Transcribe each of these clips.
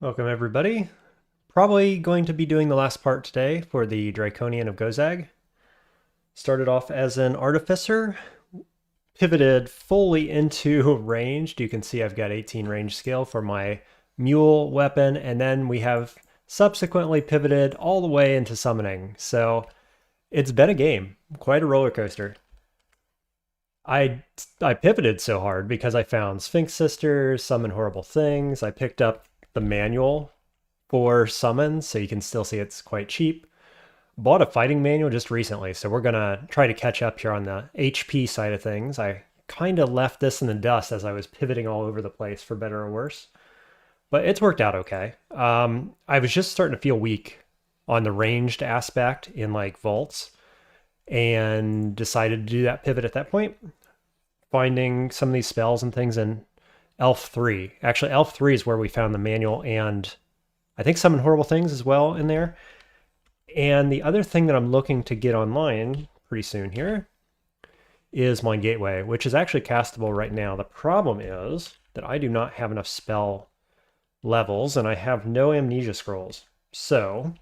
Welcome everybody. Probably going to be doing the last part today for the Draconian of Gozag. Started off as an artificer, pivoted fully into ranged. You can see I've got 18 range skill for my mule weapon, and then we have subsequently pivoted all the way into summoning. So it's been a game, quite a roller coaster. I pivoted so hard because I found Sphinx Sisters, Summon Horrible Things. I picked up the manual for summons, so you can still see it's quite cheap. Bought a fighting manual just recently, so we're gonna try to catch up here on the HP side of things. I kind of left this in the dust as I was pivoting all over the place, for better or worse. But it's worked out okay. I was just starting to feel weak on the ranged aspect in like vaults, and decided to do that pivot at that point, finding some of these spells and things in Elf 3. Actually, Elf 3 is where we found the manual, and I think Summon Horrible Things as well in there. And the other thing that I'm looking to get online pretty soon here is Mind Gateway, which is actually castable right now. The problem is that I do not have enough spell levels, and I have no Amnesia Scrolls. So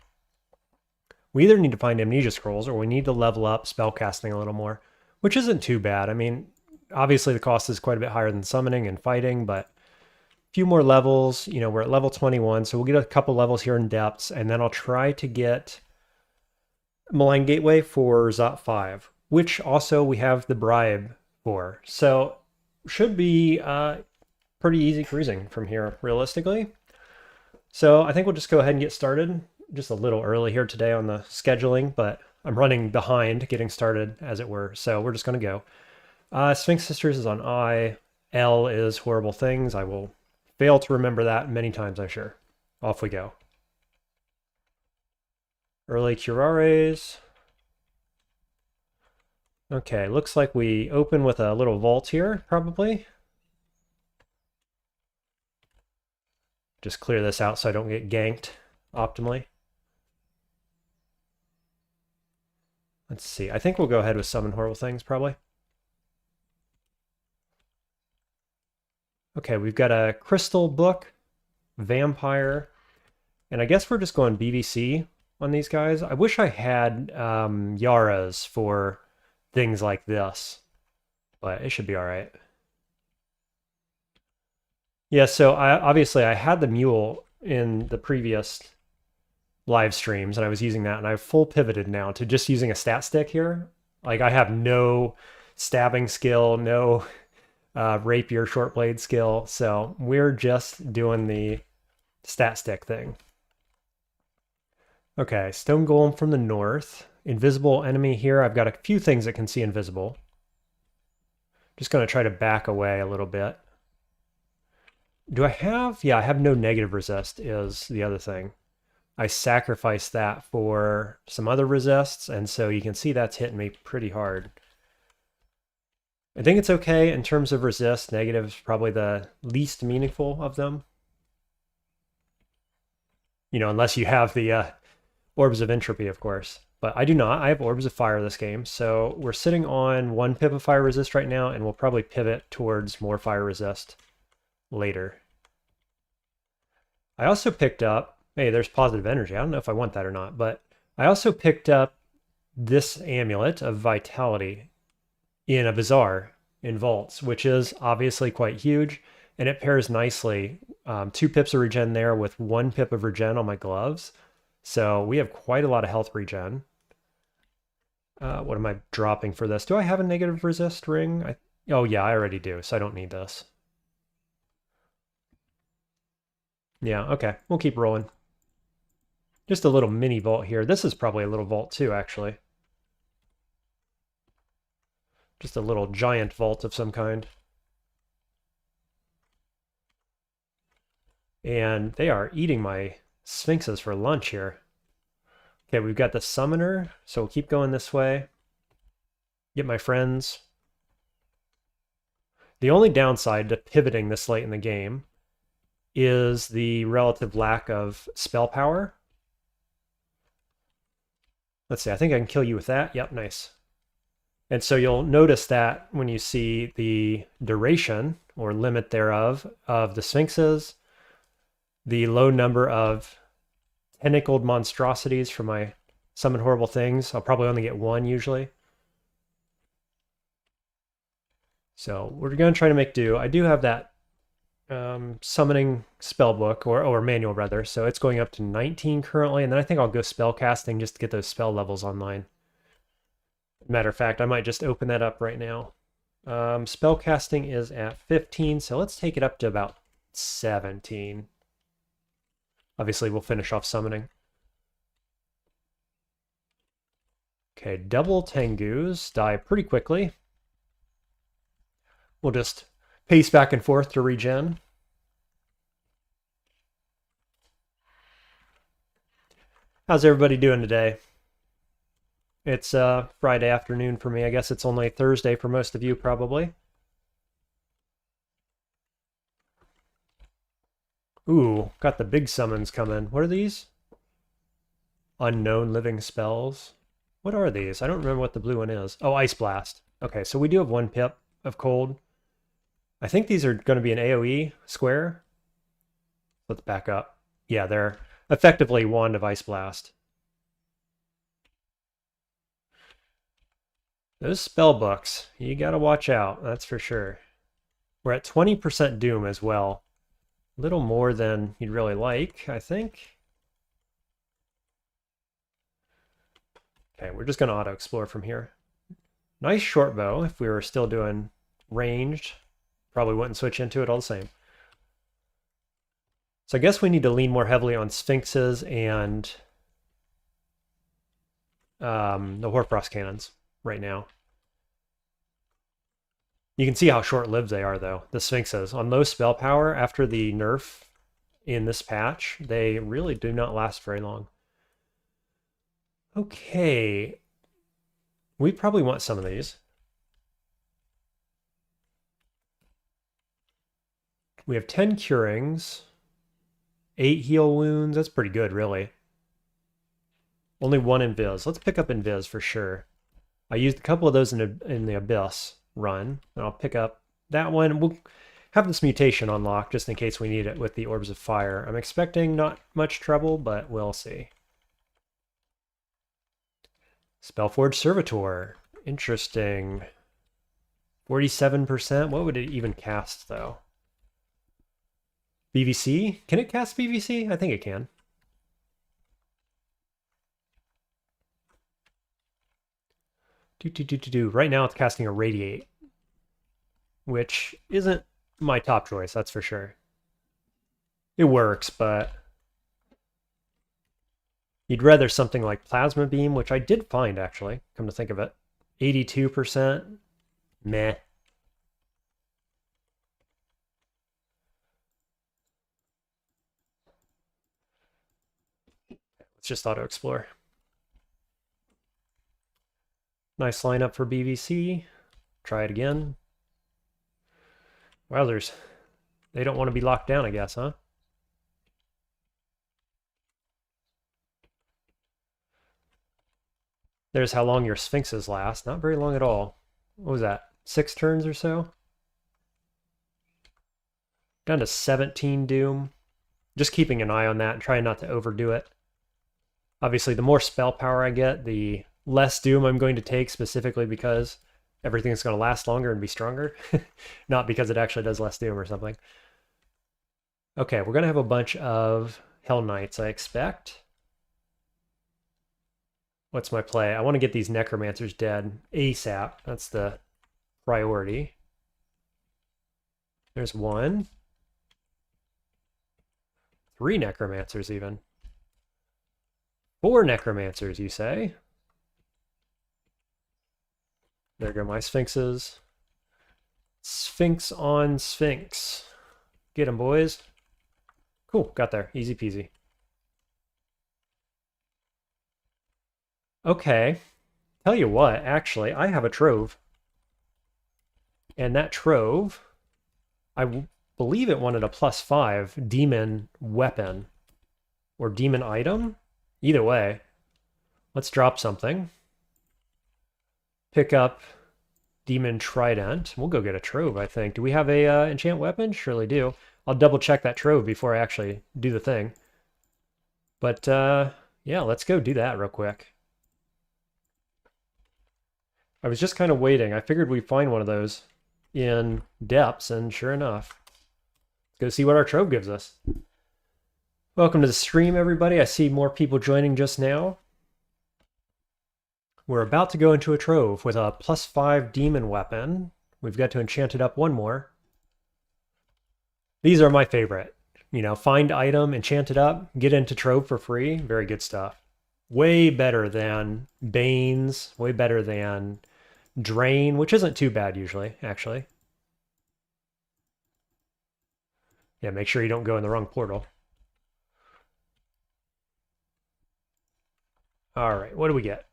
we either need to find Amnesia Scrolls or we need to level up spellcasting a little more, which isn't too bad. I mean, obviously the cost is quite a bit higher than summoning and fighting, but a few more levels. You know, we're at level 21, so we'll get a couple levels here in depths, and then I'll try to get Malign Gateway for Zot 5, which also we have the bribe for. So should be pretty easy cruising from here, realistically. So I think we'll just go ahead and get started. Just a little early here today on the scheduling, but I'm running behind getting started, as it were. So we're just going to go. Sphinx Sisters is on I. L is Horrible Things. I will fail to remember that many times, I'm sure. Off we go. Early Curares. Okay, looks like we open with a little vault here, probably. Just clear this out so I don't get ganked optimally. Let's see. I think we'll go ahead with Summon Horrible Things, probably. Okay, we've got a Crystal Book, Vampire, and I guess we're just going BVC on these guys. I wish I had Yaras for things like this, but it should be all right. Yeah, so obviously I had the mule in the previous live streams, and I was using that, and I've full pivoted now to just using a stat stick here. Like, I have no stabbing skill, no rapier short blade skill, so we're just doing the stat stick thing. Okay, stone golem from the north. Invisible enemy here. I've got a few things that can see invisible. Just going to try to back away a little bit. Do I have? Yeah, I have no negative resist is the other thing. I sacrificed that for some other resists, and so you can see that's hitting me pretty hard. I think it's okay in terms of resist. Negative is probably the least meaningful of them. You know, unless you have the Orbs of Entropy, of course. But I do not. I have Orbs of Fire this game, so we're sitting on 1 pip of Fire Resist right now, and we'll probably pivot towards more Fire Resist later. I also picked up, hey, there's positive energy. I don't know if I want that or not, but I also picked up this amulet of Vitality in a bazaar in vaults, which is obviously quite huge, and it pairs nicely. 2 pips of regen there with 1 pip of regen on my gloves. So we have quite a lot of health regen. What am I dropping for this? Do I have a negative resist ring? Oh yeah, I already do, so I don't need this. Yeah, okay, we'll keep rolling. Just a little mini vault here. This is probably a little vault too, actually. Just a little giant vault of some kind. And they are eating my sphinxes for lunch here. Okay, we've got the summoner, so we'll keep going this way. Get my friends. The only downside to pivoting this late in the game is the relative lack of spell power. Let's see, I think I can kill you with that. Yep, nice. And so you'll notice that when you see the duration or limit thereof of the sphinxes, the low number of tentacled monstrosities for my summon horrible things. I'll probably only get one usually. So we're going to try to make do. I do have that summoning spell book, or manual rather, so it's going up to 19 currently, and then I think I'll go spell casting just to get those spell levels online. Matter of fact, I might just open that up right now. Spell casting is at 15, so let's take it up to about 17. Obviously, we'll finish off summoning. Okay, double Tengus die pretty quickly. We'll just pace back and forth to regen. How's everybody doing today? It's Friday afternoon for me. I guess it's only Thursday for most of you, probably. Ooh, got the big summons coming. What are these? Unknown living spells. What are these? I don't remember what the blue one is. Oh, Ice Blast. Okay, so we do have one pip of cold. I think these are going to be an AoE square. Let's back up. Yeah, they're effectively Wand of Ice Blast. Those spell books, you gotta watch out, that's for sure. We're at 20% Doom as well. A little more than you'd really like, I think. Okay, we're just gonna auto-explore from here. Nice short bow. If we were still doing ranged, probably wouldn't switch into it all the same. So I guess we need to lean more heavily on Sphinxes and the Hoarfrost Cannons right now. You can see how short-lived they are, though, the Sphinxes. On low spell power, after the nerf in this patch, they really do not last very long. Okay. We probably want some of these. We have 10 curings, 8 heal wounds. That's pretty good, really. Only 1 invis. Let's pick up invis for sure. I used a couple of those in the Abyss run, and I'll pick up that one. We'll have this mutation unlocked just in case we need it with the Orbs of Fire. I'm expecting not much trouble, but we'll see. Spellforge Servitor. Interesting. 47%. What would it even cast, though? BVC? Can it cast BVC? I think it can. Right now it's casting a Radiate, which isn't my top choice, that's for sure. It works, but you'd rather something like Plasma Beam, which I did find, actually, come to think of it. 82%. Meh. Let's just auto-explore. Nice lineup for BVC. Try it again. Wowzers. They don't want to be locked down, I guess, huh? There's how long your Sphinxes last. Not very long at all. What was that? 6 turns or so? Down to 17 Doom. Just keeping an eye on that and trying not to overdo it. Obviously, the more spell power I get, the less Doom I'm going to take, specifically because everything's going to last longer and be stronger. Not because it actually does less Doom or something. Okay, we're going to have a bunch of Hell Knights, I expect. What's my play? I want to get these Necromancers dead ASAP. That's the priority. There's 1. 3 Necromancers even. 4 Necromancers, you say? There go my Sphinxes. Sphinx on Sphinx. Get 'em, boys. Cool, got there. Easy peasy. Okay. Tell you what, actually, I have a trove. And that trove, I believe it wanted a +5 demon weapon. Or demon item? Either way. Let's drop something. Pick up Demon Trident. We'll go get a trove, I think. Do we have a enchant weapon? Surely do. I'll double check that trove before I actually do the thing. But yeah, let's go do that real quick. I was just kind of waiting. I figured we'd find one of those in depths, and sure enough. Let's go see what our trove gives us. Welcome to the stream, everybody. I see more people joining just now. We're about to go into a trove with a +5 demon weapon. We've got to enchant it up one more. These are my favorite. You know, find item, enchant it up, get into trove for free. Very good stuff. Way better than Banes, way better than Drain, which isn't too bad usually, actually. Yeah, make sure you don't go in the wrong portal. All right, what do we get?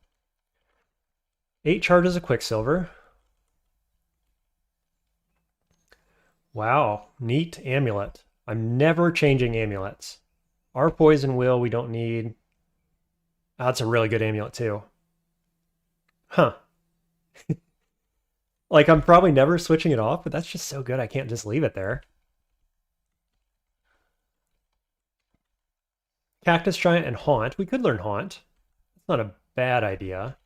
8 charges of Quicksilver. Wow, neat amulet. I'm never changing amulets. Our poison wheel we don't need. Oh, that's a really good amulet too. Huh. Like, I'm probably never switching it off, but that's just so good I can't just leave it there. Cactus Giant and Haunt. We could learn Haunt. It's not a bad idea.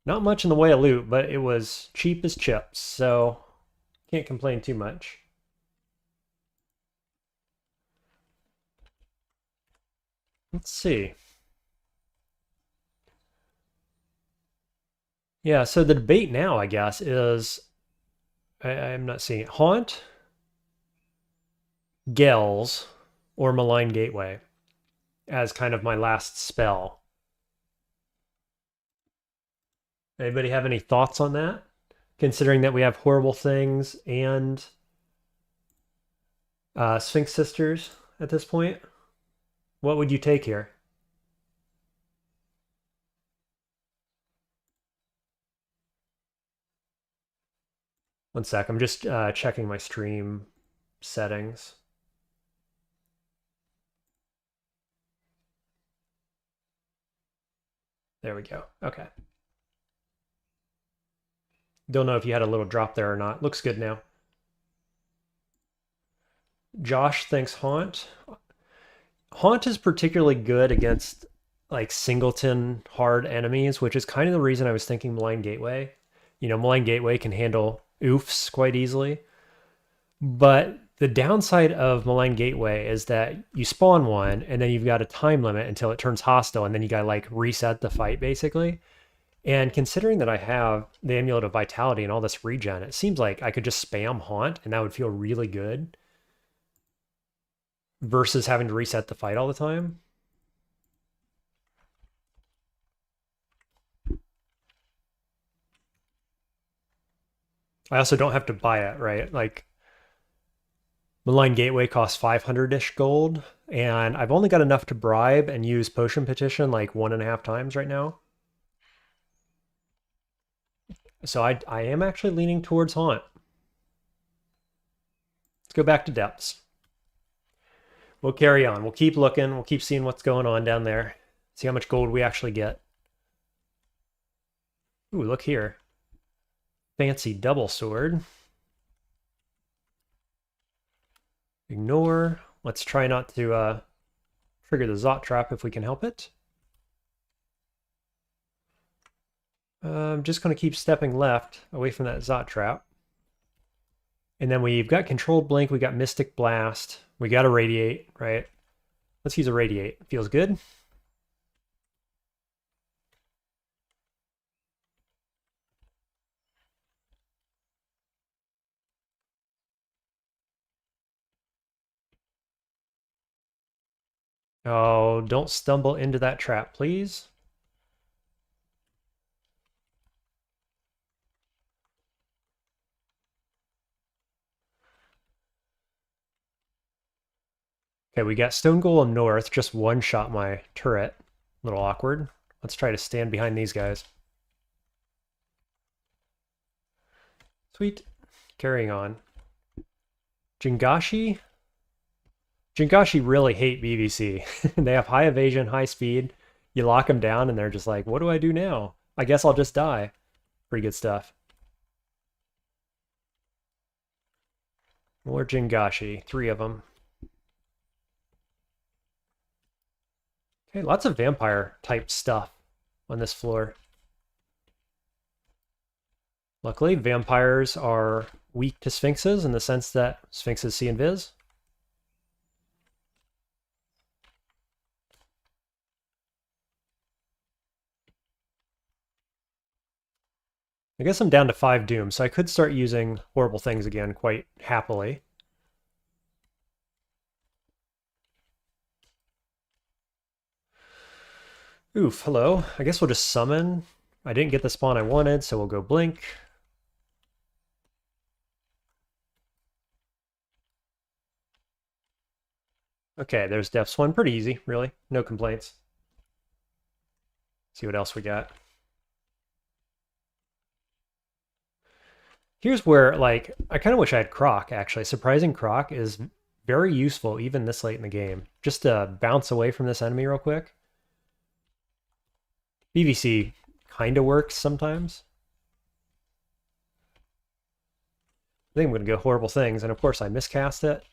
Not much in the way of loot, but it was cheap as chips, so can't complain too much. Let's see. Yeah, so the debate now, I guess, is I'm not seeing it. Haunt, Gels, or Malign Gateway as kind of my last spell. Anybody have any thoughts on that? Considering that we have Horrible Things and Sphinx Sisters at this point, what would you take here? One sec, I'm just checking my stream settings. There we go. Okay. Don't know if you had a little drop there or not. Looks good now. Josh thinks Haunt. Haunt is particularly good against like singleton hard enemies, which is kind of the reason I was thinking Malign Gateway. You know, Malign Gateway can handle oofs quite easily. But the downside of Malign Gateway is that you spawn one and then you've got a time limit until it turns hostile and then you gotta like reset the fight basically. And considering that I have the Amulet of Vitality and all this regen, it seems like I could just spam Haunt and that would feel really good versus having to reset the fight all the time. I also don't have to buy it, right? Like, Malign Gateway costs 500-ish gold, and I've only got enough to bribe and use Potion Petition like 1.5 times right now. So I am actually leaning towards Haunt. Let's go back to depths. We'll carry on. We'll keep looking. We'll keep seeing what's going on down there. See how much gold we actually get. Ooh, look here. Fancy double sword. Ignore. Let's try not to trigger the Zot trap if we can help it. I'm just going to keep stepping left away from that Zot trap. And then we've got Controlled Blink, we got Mystic Blast, we got a Radiate, right? Let's use a Radiate. Feels good. Oh, don't stumble into that trap, please. Okay, we got Stone Golem North, just one-shot my turret. A little awkward. Let's try to stand behind these guys. Sweet. Carrying on. Jingashi? Jingashi really hate BVC. They have high evasion, high speed. You lock them down and they're just like, what do I do now? I guess I'll just die. Pretty good stuff. More Jingashi, 3 of them. Okay, lots of vampire type stuff on this floor. Luckily, vampires are weak to sphinxes in the sense that sphinxes see invis. I guess I'm down to 5 dooms, so I could start using horrible things again quite happily. Oof, hello. I guess we'll just summon. I didn't get the spawn I wanted, so we'll go blink. Okay, there's Death's one. Pretty easy, really. No complaints. See what else we got. Here's where, like, I kind of wish I had Croc, actually. Surprising Croc is very useful even this late in the game. Just to bounce away from this enemy real quick. BVC kind of works sometimes. I think I'm going to go horrible things, and of course I miscast it.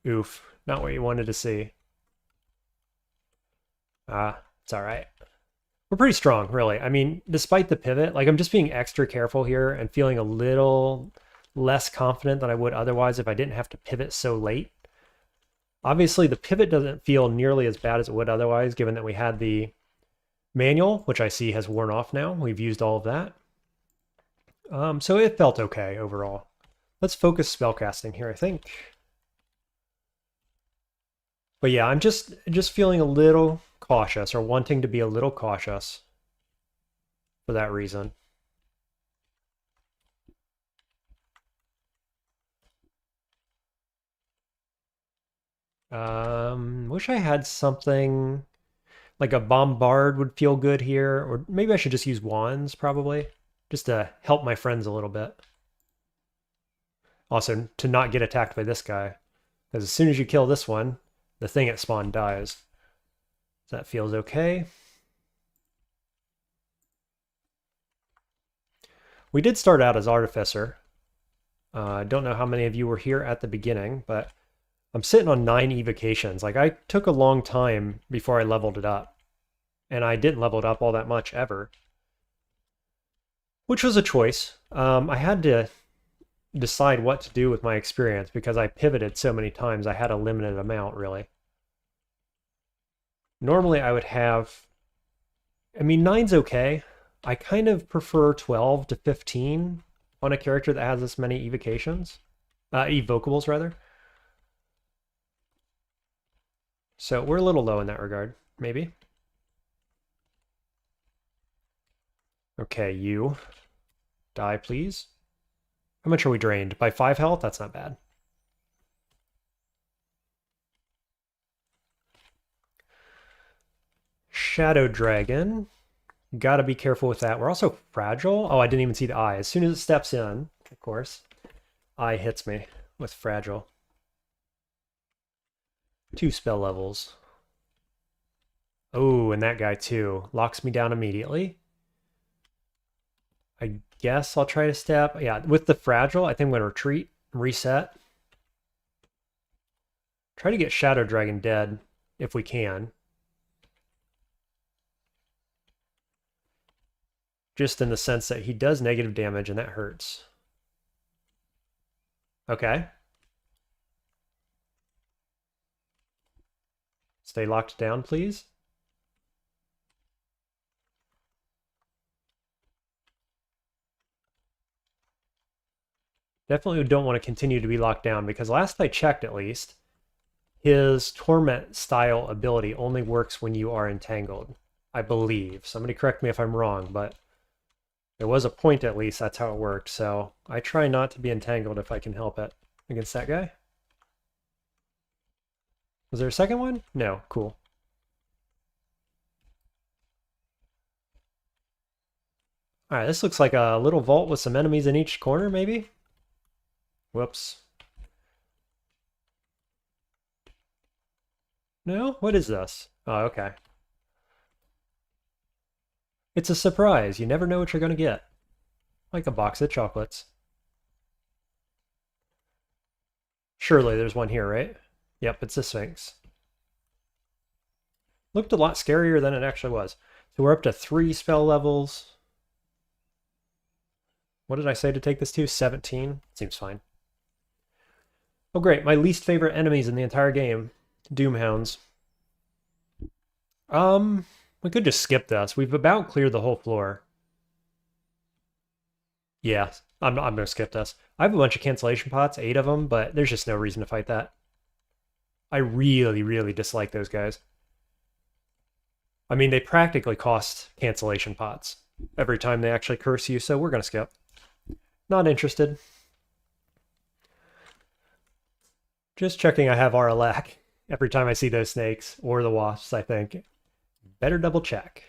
Oof, not what you wanted to see. It's alright. We're pretty strong, really. I mean, despite the pivot, like I'm just being extra careful here and feeling a little less confident than I would otherwise if I didn't have to pivot so late. Obviously, the pivot doesn't feel nearly as bad as it would otherwise, given that we had the manual, which I see has worn off now. We've used all of that. So it felt okay overall. Let's focus spellcasting here, I think. But yeah, I'm just feeling a little cautious, or wanting to be a little cautious for that reason. Wish I had something like a bombard would feel good here, or maybe I should just use wands probably, just to help my friends a little bit. Also, to not get attacked by this guy, because as soon as you kill this one, the thing at spawn dies. So that feels okay. We did start out as Artificer. I don't know how many of you were here at the beginning, but I'm sitting on 9 evocations. Like, I took a long time before I leveled it up. And I didn't level it up all that much ever. Which was a choice. I had to decide what to do with my experience because I pivoted so many times. I had a limited amount, really. Normally I would have... I mean, 9's okay. I kind of prefer 12 to 15 on a character that has this many evocations. Evocables, rather. So we're a little low in that regard, maybe. Okay, you. Die, please. How much are we drained? By 5 health? That's not bad. Shadow Dragon. Gotta be careful with that. We're also fragile. Oh, I didn't even see the eye. As soon as it steps in, of course, eye hits me with fragile. 2 spell levels. Oh, and that guy too. Locks me down immediately. I guess I'll try to step. Yeah, with the fragile, I think I'm going to retreat, reset. Try to get Shadow Dragon dead if we can. Just in the sense that he does negative damage and that hurts. Okay. Stay locked down, please. Definitely don't want to continue to be locked down because last I checked at least, his torment style ability only works when you are entangled, I believe. Somebody correct me if I'm wrong, but there was a point at least that's how it worked, so I try not to be entangled if I can help it against that guy. Was there a second one? No, cool. Alright, this looks like a little vault with some enemies in each corner, maybe? Whoops. No? What is this? Oh, okay. It's a surprise. You never know what you're going to get. Like a box of chocolates. Surely there's one here, right? Yep, it's the Sphinx. Looked a lot scarier than it actually was. So we're up to 3 spell levels. What did I say to take this to? 17? Seems fine. Oh great, my least favorite enemies in the entire game. Doomhounds. We could just skip this. We've about cleared the whole floor. Yeah, I'm gonna skip this. I have a bunch of cancellation pots, 8 of them, but there's just no reason to fight that. I really, really dislike those guys. I mean, they practically cost cancellation pots every time they actually curse you, so we're gonna skip. Not interested. Just checking I have Aralac every time I see those snakes, or the wasps, I think. Better double check.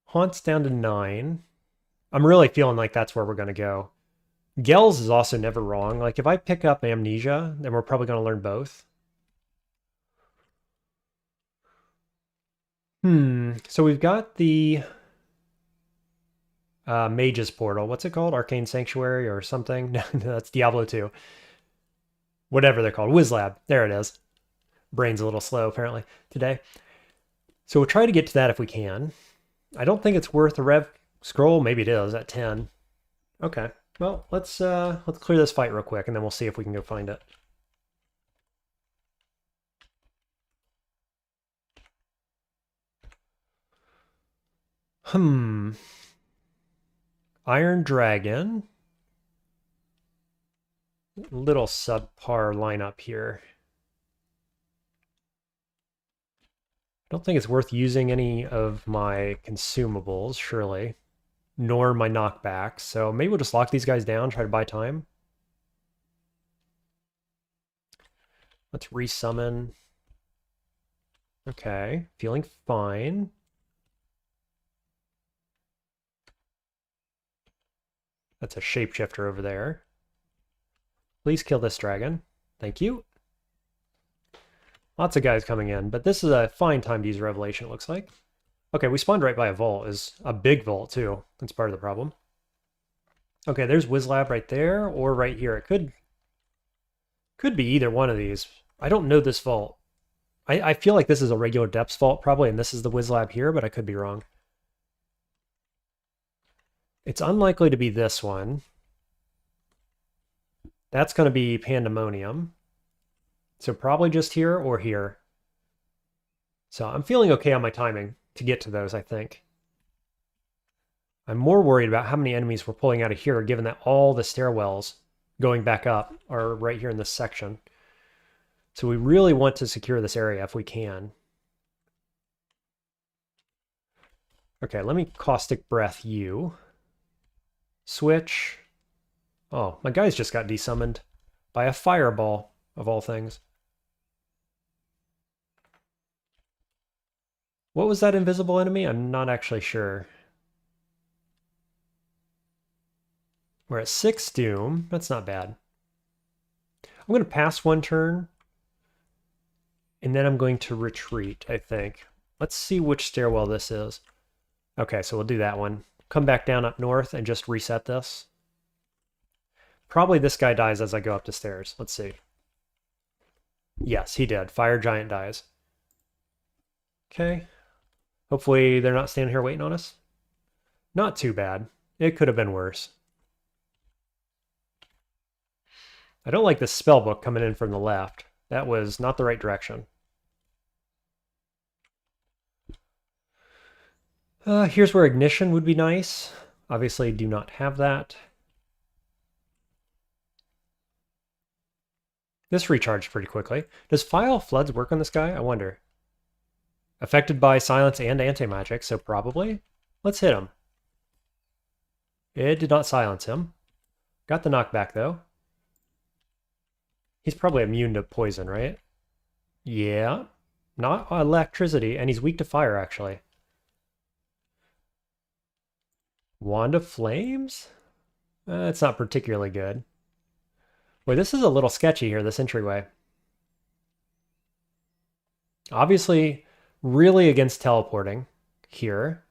Haunts down to 9. I'm really feeling like that's where we're going to go. Gels is also never wrong. Like, if I pick up Amnesia, then we're probably going to learn both. So we've got the Mage's Portal. What's it called? Arcane Sanctuary or something? No, that's Diablo 2. Whatever they're called. Wizlab. There it is. Brain's a little slow, apparently, today. So we'll try to get to that if we can. I don't think it's worth a rev scroll. Maybe it is at 10. Okay. Well, let's clear this fight real quick, and then we'll see if we can go find it. Iron Dragon. Little subpar lineup here. Don't think it's worth using any of my consumables, surely, nor my knockbacks. So maybe we'll just lock these guys down, try to buy time. Let's resummon. Okay, feeling fine. That's a shapeshifter over there. Please kill this dragon. Thank you. Lots of guys coming in, but this is a fine time to use Revelation, it looks like. Okay, we spawned right by a vault. Is a big vault, too. That's part of the problem. Okay, there's Wizlab right there, or right here. It could be either one of these. I don't know this vault. I feel like this is a regular depths vault, probably, and this is the Wizlab here, but I could be wrong. It's unlikely to be this one. That's going to be Pandemonium. So probably just here or here. So I'm feeling okay on my timing to get to those, I think. I'm more worried about how many enemies we're pulling out of here, given that all the stairwells going back up are right here in this section. So we really want to secure this area if we can. Okay, let me Caustic Breath you. Switch. Oh, my guys just got desummoned by a fireball, of all things. What was that invisible enemy? I'm not actually sure. We're at 6 Doom. That's not bad. I'm going to pass one turn, and then I'm going to retreat, I think. Let's see which stairwell this is. Okay, so we'll do that one. Come back down up north and just reset this. Probably this guy dies as I go up the stairs. Let's see. Yes, he did. Fire Giant dies. Okay. Hopefully they're not standing here waiting on us. Not too bad. It could have been worse. I don't like this spell book coming in from the left. That was not the right direction. Here's where Ignition would be nice. Obviously do not have that. This recharged pretty quickly. Does File Floods work on this guy? I wonder. Affected by silence and anti-magic, so probably. Let's hit him. It did not silence him. Got the knockback, though. He's probably immune to poison, right? Yeah. Not electricity, and he's weak to fire, actually. Wand of Flames? That's not particularly good. Wait, this is a little sketchy here, this entryway. Obviously, really against teleporting here.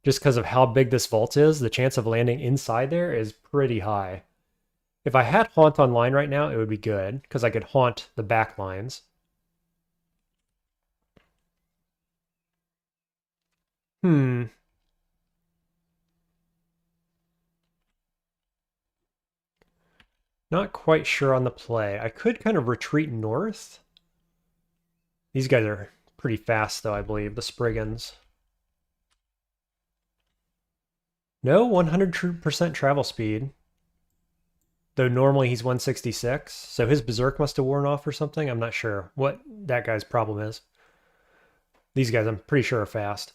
Just because of how big this vault is, the chance of landing inside there is pretty high. If I had Haunt online right now, it would be good, because I could haunt the back lines. Hmm. Not quite sure on the play. I could kind of retreat north. These guys are pretty fast, though, I believe, the Spriggans. No, 100% travel speed. Though normally he's 166, so his Berserk must have worn off or something. I'm not sure what that guy's problem is. These guys, I'm pretty sure, are fast.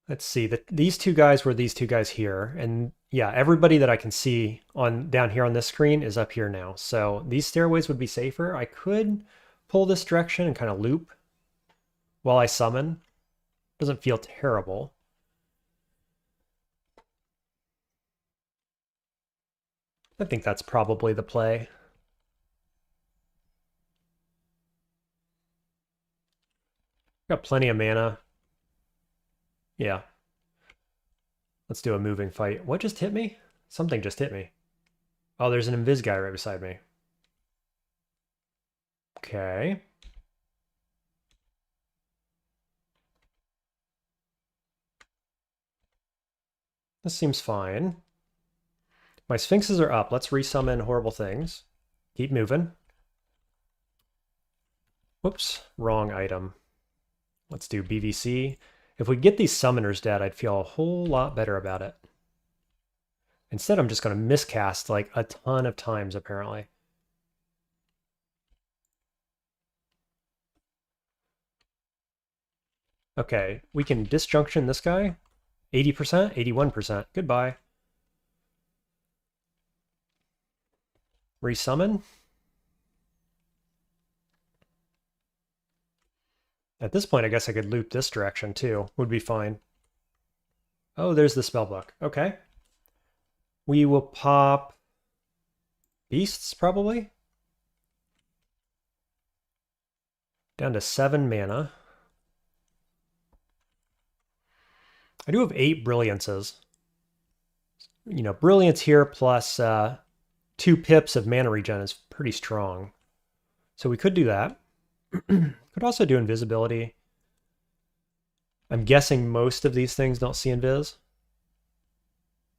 Let's see. These two guys were these two guys here, and yeah, everybody that I can see on down here on this screen is up here now. So these stairways would be safer. I could pull this direction and kind of loop while I summon. Doesn't feel terrible. I think that's probably the play. Got plenty of mana. Yeah. Let's do a moving fight. What just hit me? Something just hit me. Oh, there's an invis guy right beside me. Okay. This seems fine. My Sphinxes are up. Let's resummon horrible things. Keep moving. Whoops, wrong item. Let's do BVC. If we get these summoners dead, I'd feel a whole lot better about it. Instead, I'm just going to miscast like a ton of times, apparently. Okay, we can disjunction this guy. 80%, 81%. Goodbye. Resummon. At this point, I guess I could loop this direction too. Would be fine. Oh, there's the spellbook. Okay. We will pop beasts, probably. Down to 7 mana. I do have 8 brilliances. You know, brilliance here plus 2 pips of mana regen is pretty strong. So we could do that. Could also do invisibility. I'm guessing most of these things don't see invis.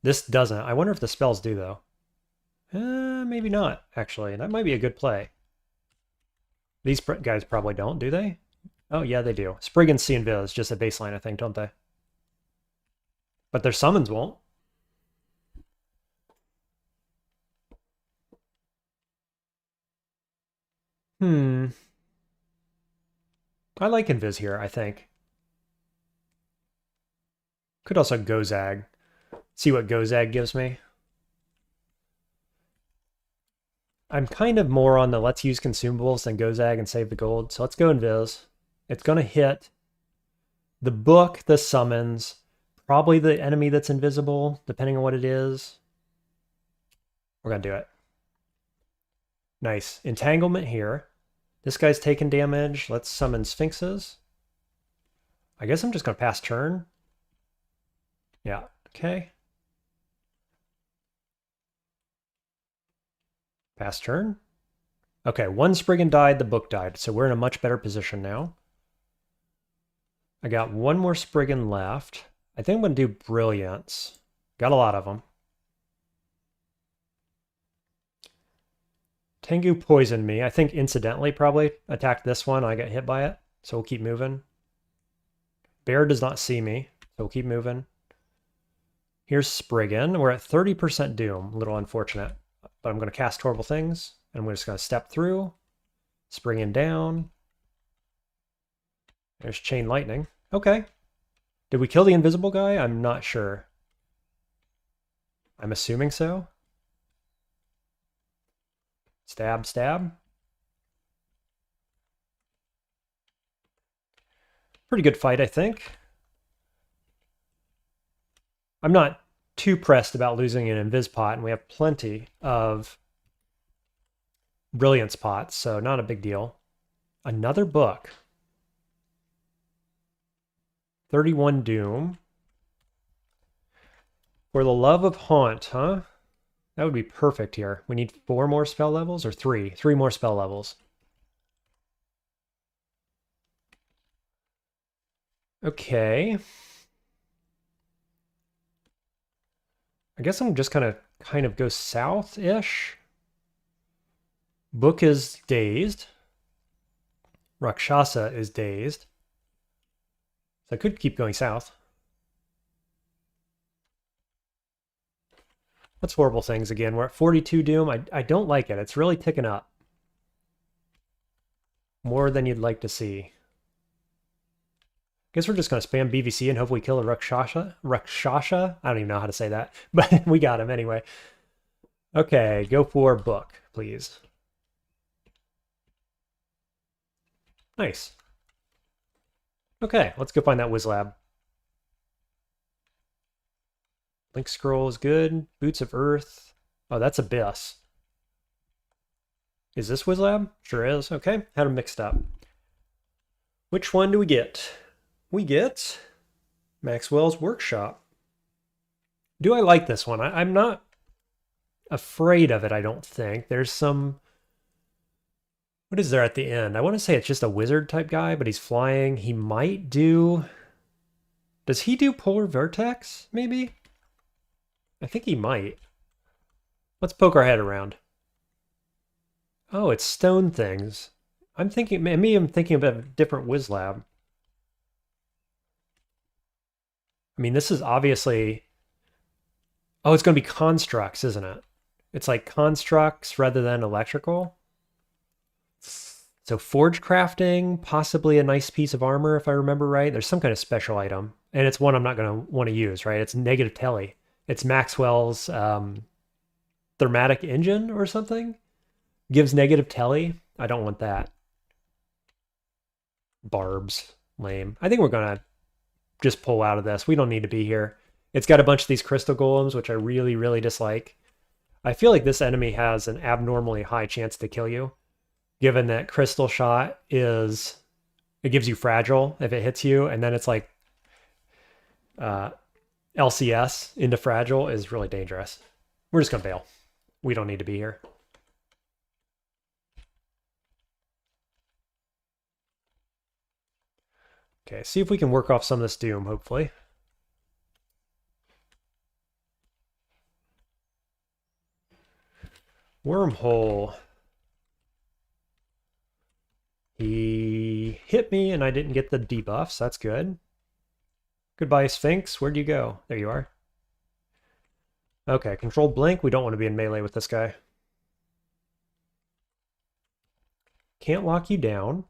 This doesn't. I wonder if the spells do, though. Maybe not, actually. That might be a good play. These guys probably don't, do they? Oh, yeah, they do. Spriggans see invis, just a baseline, I think, don't they? But their summons won't. I like invis here, I think. Could also Gozag. See what Gozag gives me. I'm kind of more on the let's use consumables than Gozag and save the gold. So let's go invis. It's going to hit the book, the summons, probably the enemy that's invisible, depending on what it is. We're going to do it. Nice. Entanglement here. This guy's taking damage. Let's summon Sphinxes. I guess I'm just going to pass turn. Yeah, okay. Pass turn. Okay, one Spriggan died, the book died, so we're in a much better position now. I got one more Spriggan left. I think I'm going to do Brilliance. Got a lot of them. Tengu poisoned me. I think incidentally probably attacked this one. I got hit by it, so we'll keep moving. Bear does not see me, so we'll keep moving. Here's Spriggan. We're at 30% doom. A little unfortunate. But I'm going to cast Horrible Things, and we're just going to step through. Spriggan down. There's Chain Lightning. Okay. Did we kill the invisible guy? I'm not sure. I'm assuming so. Stab, stab. Pretty good fight, I think. I'm not too pressed about losing an invis pot, and we have plenty of brilliance pots, so not a big deal. Another book. 31 doom. For the love of haunt, huh? That would be perfect here. We need 4 more spell levels or 3? 3 more spell levels. Okay. I guess I'm just gonna kind of go south-ish. Book is dazed. Rakshasa is dazed. So I could keep going south. What's horrible things again? We're at 42 doom. I don't like it. It's really ticking up. More than you'd like to see. Guess we're just going to spam BVC and hope we kill a Rakshasa. Rakshasa? I don't even know how to say that. But we got him anyway. Okay, go for book, please. Nice. Okay, let's go find that Wizlab. Link scroll is good. Boots of Earth. Oh, that's Abyss. Is this Wizlab? Sure is. Okay, had them mixed up. Which one do we get? We get Maxwell's Workshop. Do I like this one? I'm not afraid of it, I don't think. There's some... What is there at the end? I want to say it's just a wizard type guy, but he's flying. He might do... Does he do Polar Vortex, maybe? I think he might. Let's poke our head around. Oh, it's stone things. I'm thinking about a different Wizlab. I mean, this is obviously... Oh, it's going to be constructs, isn't it? It's like constructs rather than electrical. So forge crafting, possibly a nice piece of armor, if I remember right. There's some kind of special item. And it's one I'm not going to want to use, right? It's negative telly. It's Maxwell's thermatic engine or something. Gives negative telly. I don't want that. Barbs. Lame. I think we're going to just pull out of this. We don't need to be here. It's got a bunch of these crystal golems, which I really, really dislike. I feel like this enemy has an abnormally high chance to kill you, given that crystal shot is... It gives you fragile if it hits you, and then it's like... LCS into fragile is really dangerous. We're just going to bail. We don't need to be here. Okay, see if we can work off some of this doom, hopefully. Wormhole. He hit me and I didn't get the debuffs. That's good. Goodbye, Sphinx. Where'd you go? There you are. Okay, controlled blink. We don't want to be in melee with this guy. Can't lock you down.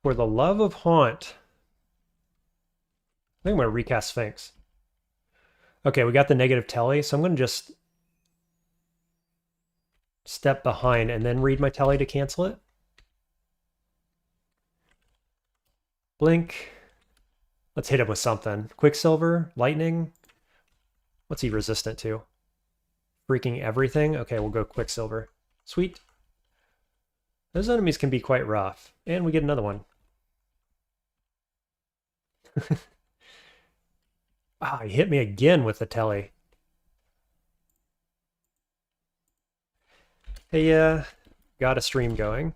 For the love of Haunt. I think I'm going to recast Sphinx. Okay, we got the negative telly, so I'm going to just step behind and then read my telly to cancel it. Blink. Let's hit him with something. Quicksilver, lightning. What's he resistant to? Freaking everything? Okay, we'll go Quicksilver. Sweet. Those enemies can be quite rough. And we get another one. Ah, he hit me again with the telly. Hey, got a stream going.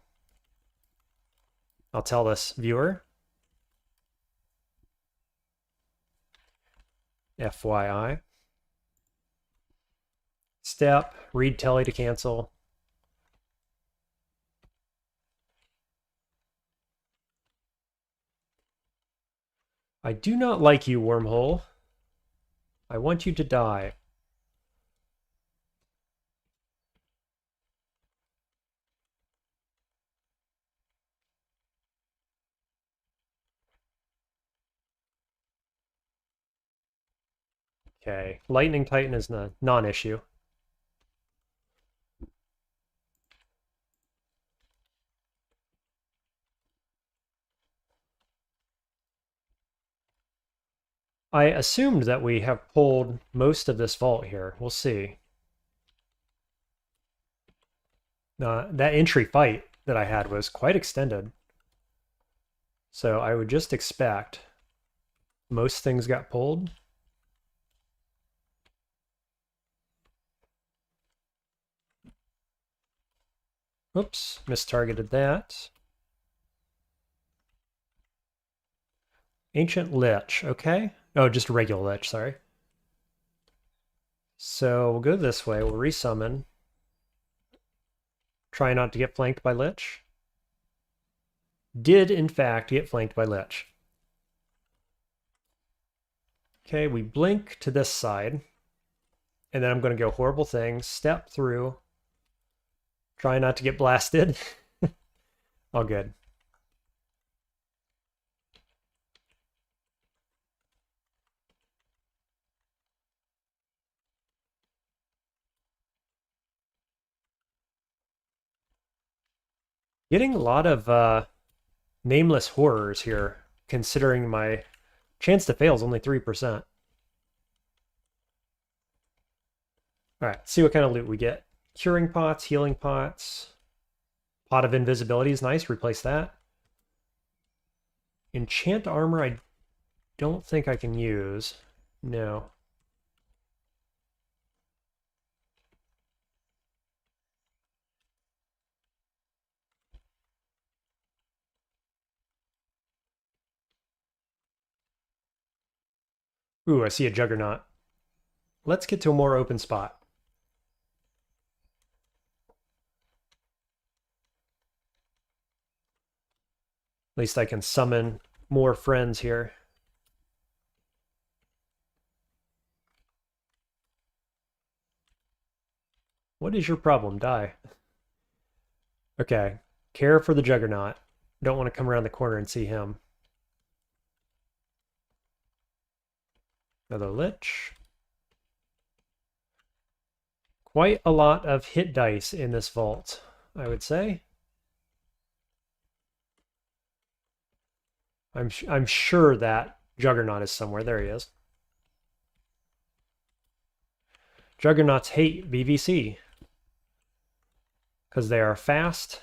I'll tell this viewer. FYI. Step, read telly to cancel. I do not like you, Wormhole. I want you to die. Okay, Lightning Titan is a non-issue. I assumed that we have pulled most of this vault here. We'll see. That entry fight that I had was quite extended. So I would just expect most things got pulled. Oops, mistargeted that. Ancient Lich, okay. Oh, just a regular Lich, sorry. So we'll go this way, we'll resummon. Try not to get flanked by Lich. Did, in fact, get flanked by Lich. Okay, we blink to this side. And then I'm going to go horrible things, step through. Try not to get blasted. All good. Getting a lot of nameless horrors here, considering my chance to fail is only 3%. Alright, see what kind of loot we get. Curing pots, healing pots. Pot of invisibility is nice, replace that. Enchant armor I don't think I can use. No. Ooh, I see a Juggernaut. Let's get to a more open spot. At least I can summon more friends here. What is your problem? Die. Okay. Care for the Juggernaut. Don't want to come around the corner and see him. Another Lich. Quite a lot of hit dice in this vault, I would say. I'm sure that Juggernaut is somewhere. There he is. Juggernauts hate VVC because they are fast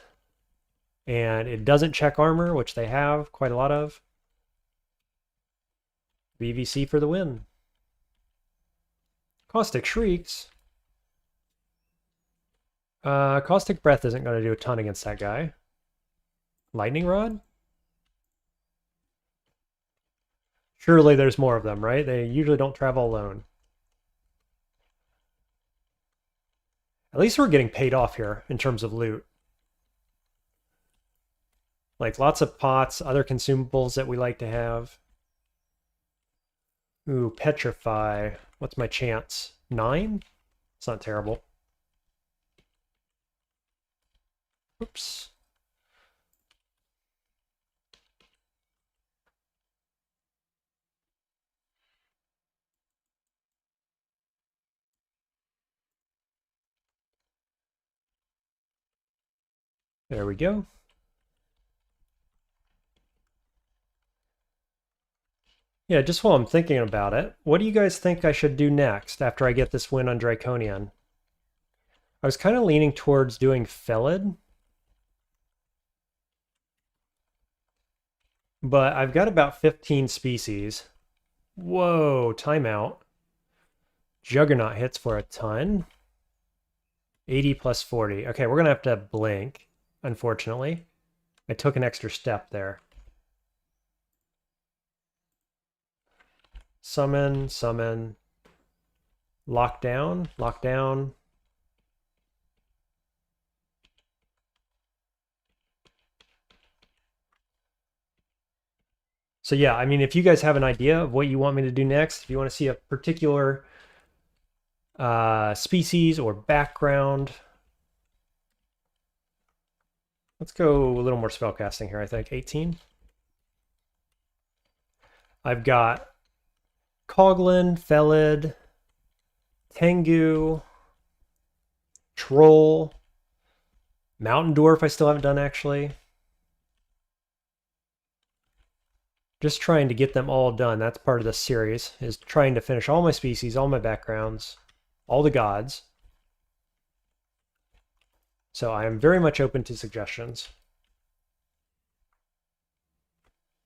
and it doesn't check armor, which they have quite a lot of. VVC for the win. Caustic Shrieks. Caustic Breath isn't going to do a ton against that guy. Lightning Rod? Surely there's more of them, right? They usually don't travel alone. At least we're getting paid off here in terms of loot. Like lots of pots, other consumables that we like to have. Ooh, Petrify. What's my chance? 9? It's not terrible. Oops. There we go. Yeah, just while I'm thinking about it, what do you guys think I should do next after I get this win on Draconian? I was kind of leaning towards doing Felid, but I've got about 15 species. Whoa, timeout. Juggernaut hits for a ton. 80 plus 40. Okay, we're going to have to blink, unfortunately. I took an extra step there. Summon, summon. Lockdown, lockdown. So yeah, I mean, if you guys have an idea of what you want me to do next, if you want to see a particular species or background, let's go a little more spellcasting here, I think. 18. I've got Coglin, Felid, Tengu, Troll, Mountain Dwarf I still haven't done actually. Just trying to get them all done. That's part of this series, is trying to finish all my species, all my backgrounds, all the gods. So I am very much open to suggestions.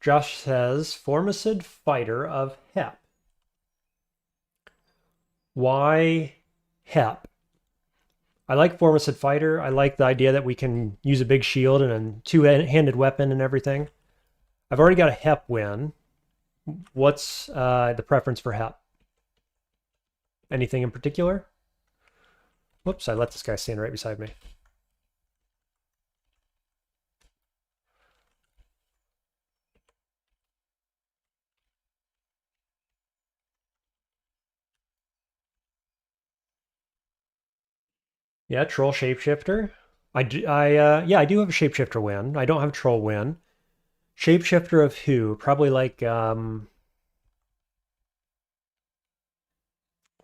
Josh says, Formicid Fighter of Hep. Why Hep? I like Formicid Fighter. I like the idea that we can use a big shield and a two-handed weapon and everything. I've already got a Hep win. What's the preference for Hep? Anything in particular? Whoops, I let this guy stand right beside me. Yeah, Troll Shapeshifter. Yeah, I do have a Shapeshifter win. I don't have Troll win. Shapeshifter of who? Probably like,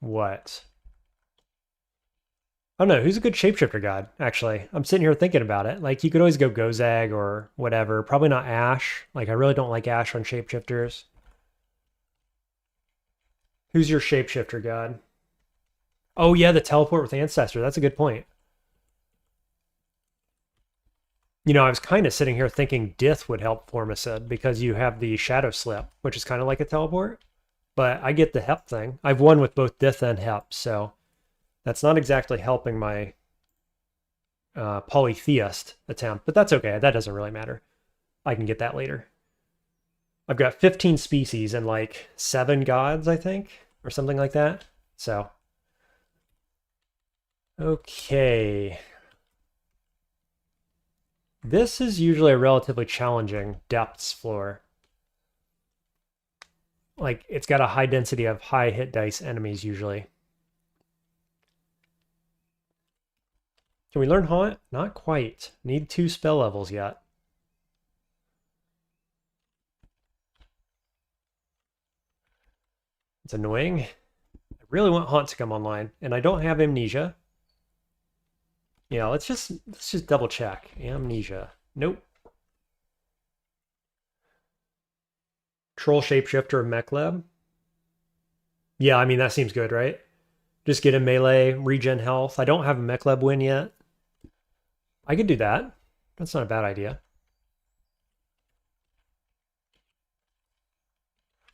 what? I don't know. Who's a good Shapeshifter god, actually? I'm sitting here thinking about it. Like, you could always go Gozag or whatever. Probably not Ash. Like, I really don't like Ash on Shapeshifters. Who's your Shapeshifter god? Oh, yeah, the teleport with Ancestor. That's a good point. You know, I was kind of sitting here thinking Dith would help Formicid because you have the Shadow Slip, which is kind of like a teleport. But I get the Hep thing. I've won with both Dith and Hep, so that's not exactly helping my Polytheist attempt, but that's okay. That doesn't really matter. I can get that later. I've got 15 species and like 7 gods, I think, or something like that. So, okay. This is usually a relatively challenging depths floor. Like, it's got a high density of high hit dice enemies usually. Can we learn Haunt? Not quite. Need 2 spell levels yet. It's annoying. I really want Haunt to come online, and I don't have Amnesia. Yeah, let's just double check. Amnesia. Nope. Troll Shapeshifter of Mechleb. Yeah, I mean that seems good, right? Just get a melee, regen health. I don't have a Mechleb win yet. I could do that. That's not a bad idea.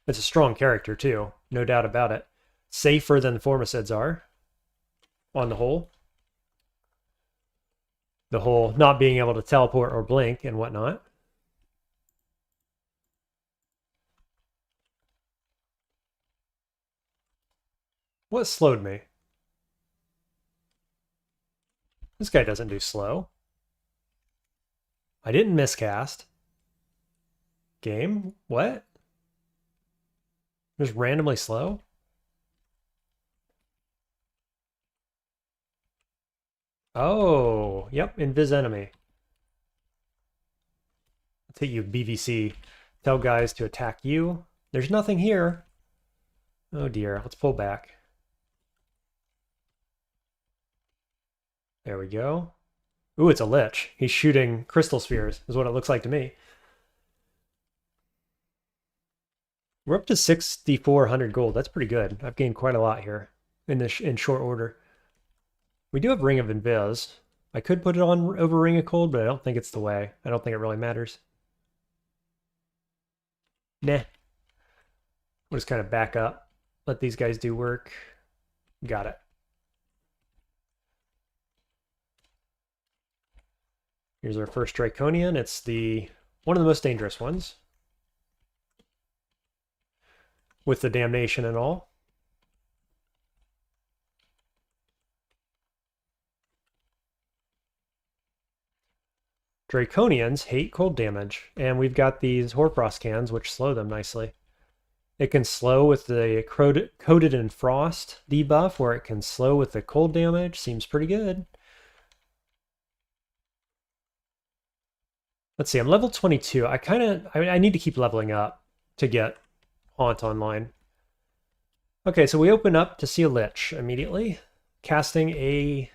It's a strong character too, no doubt about it. Safer than the Formicids are, on the whole. The whole not being able to teleport or blink and whatnot. What slowed me? This guy doesn't do slow. I didn't miscast. Game? What? Just randomly slow? Oh, yep, invis enemy. Let's hit you BVC. Tell guys to attack you. There's nothing here. Oh dear, let's pull back. There we go. Ooh, it's a Lich. He's shooting crystal spheres, is what it looks like to me. We're up to 6,400 gold. That's pretty good. I've gained quite a lot here in short order. We do have Ring of Invis. I could put it on over Ring of Cold, but I don't think it's the way. I don't think it really matters. Nah. We'll just kind of back up. Let these guys do work. Got it. Here's our first Draconian. It's one of the most dangerous ones. With the damnation and all. Draconians hate cold damage, and we've got these Hoarfrost cans, which slow them nicely. It can slow with the Coated in Frost debuff, or it can slow with the cold damage. Seems pretty good. Let's see, I'm level 22. I need to keep leveling up to get Haunt online. Okay, so we open up to see a Lich immediately, casting a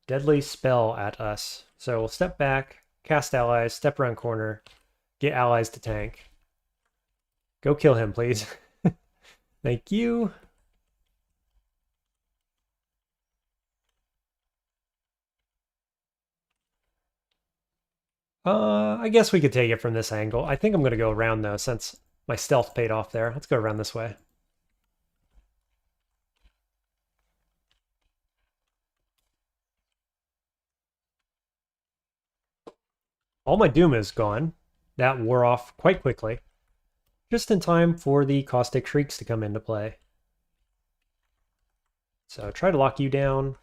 deadly spell at us. So we'll step back, cast allies, step around corner, get allies to tank. Go kill him, please. Thank you. I guess we could take it from this angle. I think I'm going to go around, though, since my stealth paid off there. Let's go around this way. All my doom is gone. That wore off quite quickly. Just in time for the caustic shrieks to come into play. So try to lock you down.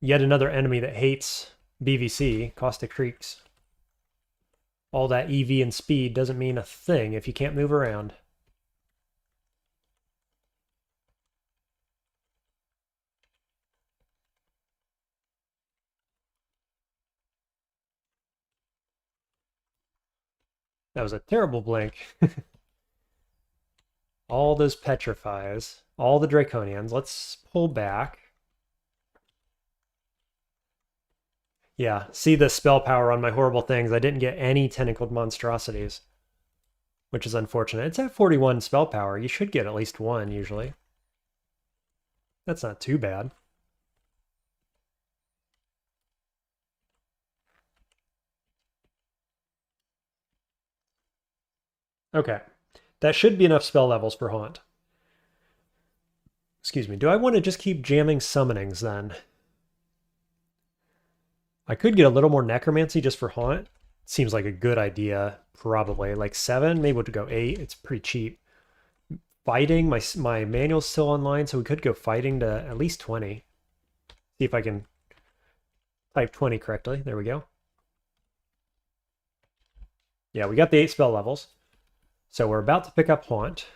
Yet another enemy that hates BVC, caustic shrieks. All that EV and speed doesn't mean a thing if you can't move around. That was a terrible blink. All those petrifies, all the Draconians. Let's pull back. Yeah, see the spell power on my horrible things. I didn't get any tentacled monstrosities, which is unfortunate. It's at 41 spell power. You should get at least one, usually. That's not too bad. Okay, that should be enough spell levels for Haunt. Excuse me, do I want to just keep jamming summonings then? I could get a little more necromancy just for Haunt. Seems like a good idea, probably. Like 7, maybe we'll go 8. It's pretty cheap. Fighting, my manual's still online, so we could go fighting to at least 20. See if I can type 20 correctly. There we go. Yeah, we got the 8 spell levels. So we're about to pick up Haunt.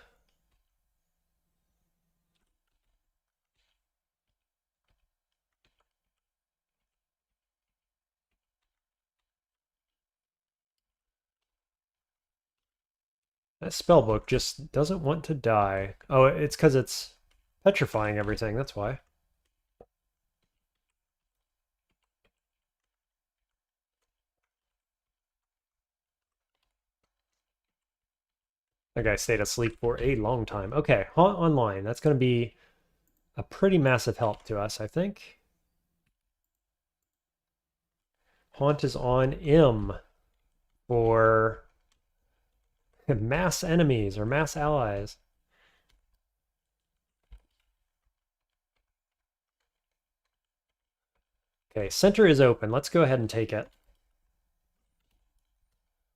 That spellbook just doesn't want to die. Oh, it's because it's petrifying everything, that's why. That guy stayed asleep for a long time. Okay, Haunt Online. That's going to be a pretty massive help to us, I think. Haunt is on M for mass enemies or mass allies. Okay, center is open. Let's go ahead and take it.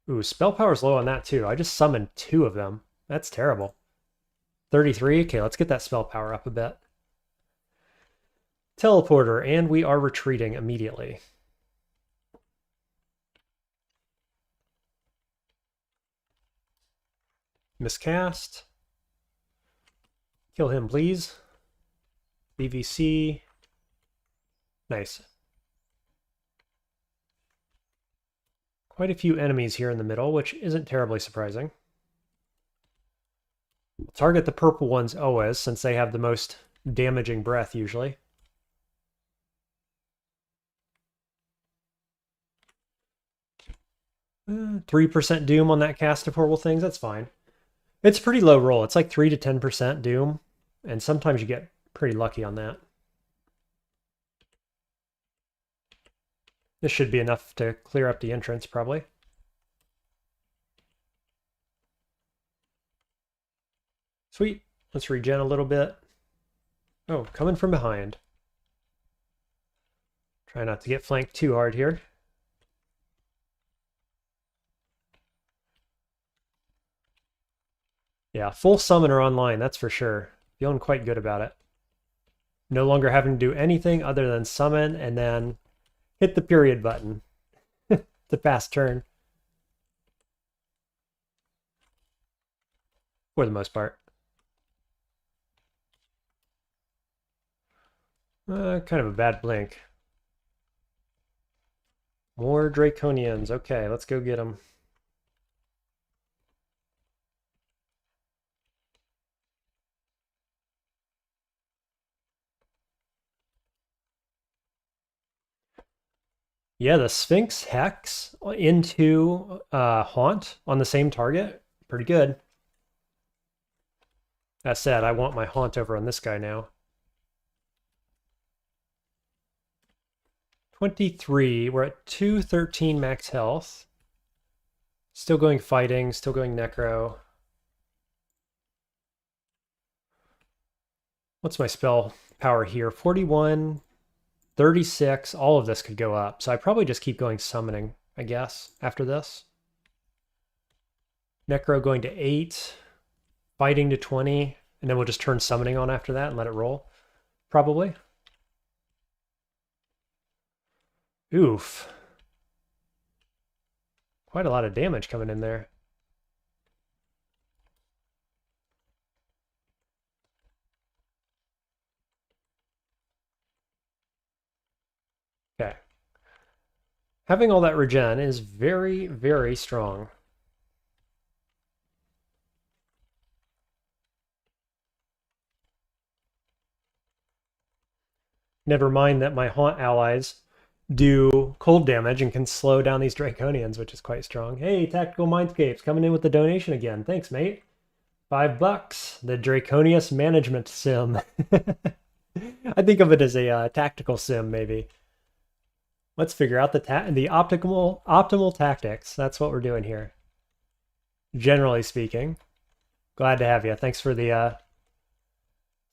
Ooh, spell power's low on that too. I just summoned 2 of them. That's terrible. 33? Okay, let's get that spell power up a bit. Teleporter, and we are retreating immediately. Miscast. Kill him, please. BVC. Nice. Quite a few enemies here in the middle, which isn't terribly surprising. We'll target the purple ones always, since they have the most damaging breath usually. Uh, 3% doom on that cast of horrible things, that's fine. It's a pretty low roll. It's like 3 to 10% doom, and sometimes you get pretty lucky on that. This should be enough to clear up the entrance, probably. Sweet. Let's regen a little bit. Oh, coming from behind. Try not to get flanked too hard here. Yeah, full summoner online, that's for sure. Feeling quite good about it. No longer having to do anything other than summon and then hit the period button to fast turn. For the most part. Kind of a bad blink. More Draconians. Okay, let's go get them. Yeah, the Sphinx Hex into Haunt on the same target. Pretty good. That said, I want my Haunt over on this guy now. 23. We're at 213 max health. Still going fighting, still going necro. What's my spell power here? 41, 36. All of this could go up. So I probably just keep going summoning, I guess, after this. Necro going to 8, fighting to 20, and then we'll just turn summoning on after that and let it roll, probably. Oof. Quite a lot of damage coming in there. Okay. Having all that regen is very, very strong. Never mind that my haunt allies do cold damage and can slow down these Draconians, which is quite strong. Hey, Tactical Mindscapes coming in with the donation again. Thanks, mate. $5. The Draconius Management Sim. I think of it as a tactical sim, maybe. Let's figure out the optimal tactics. That's what we're doing here. Generally speaking. Glad to have you. Thanks for the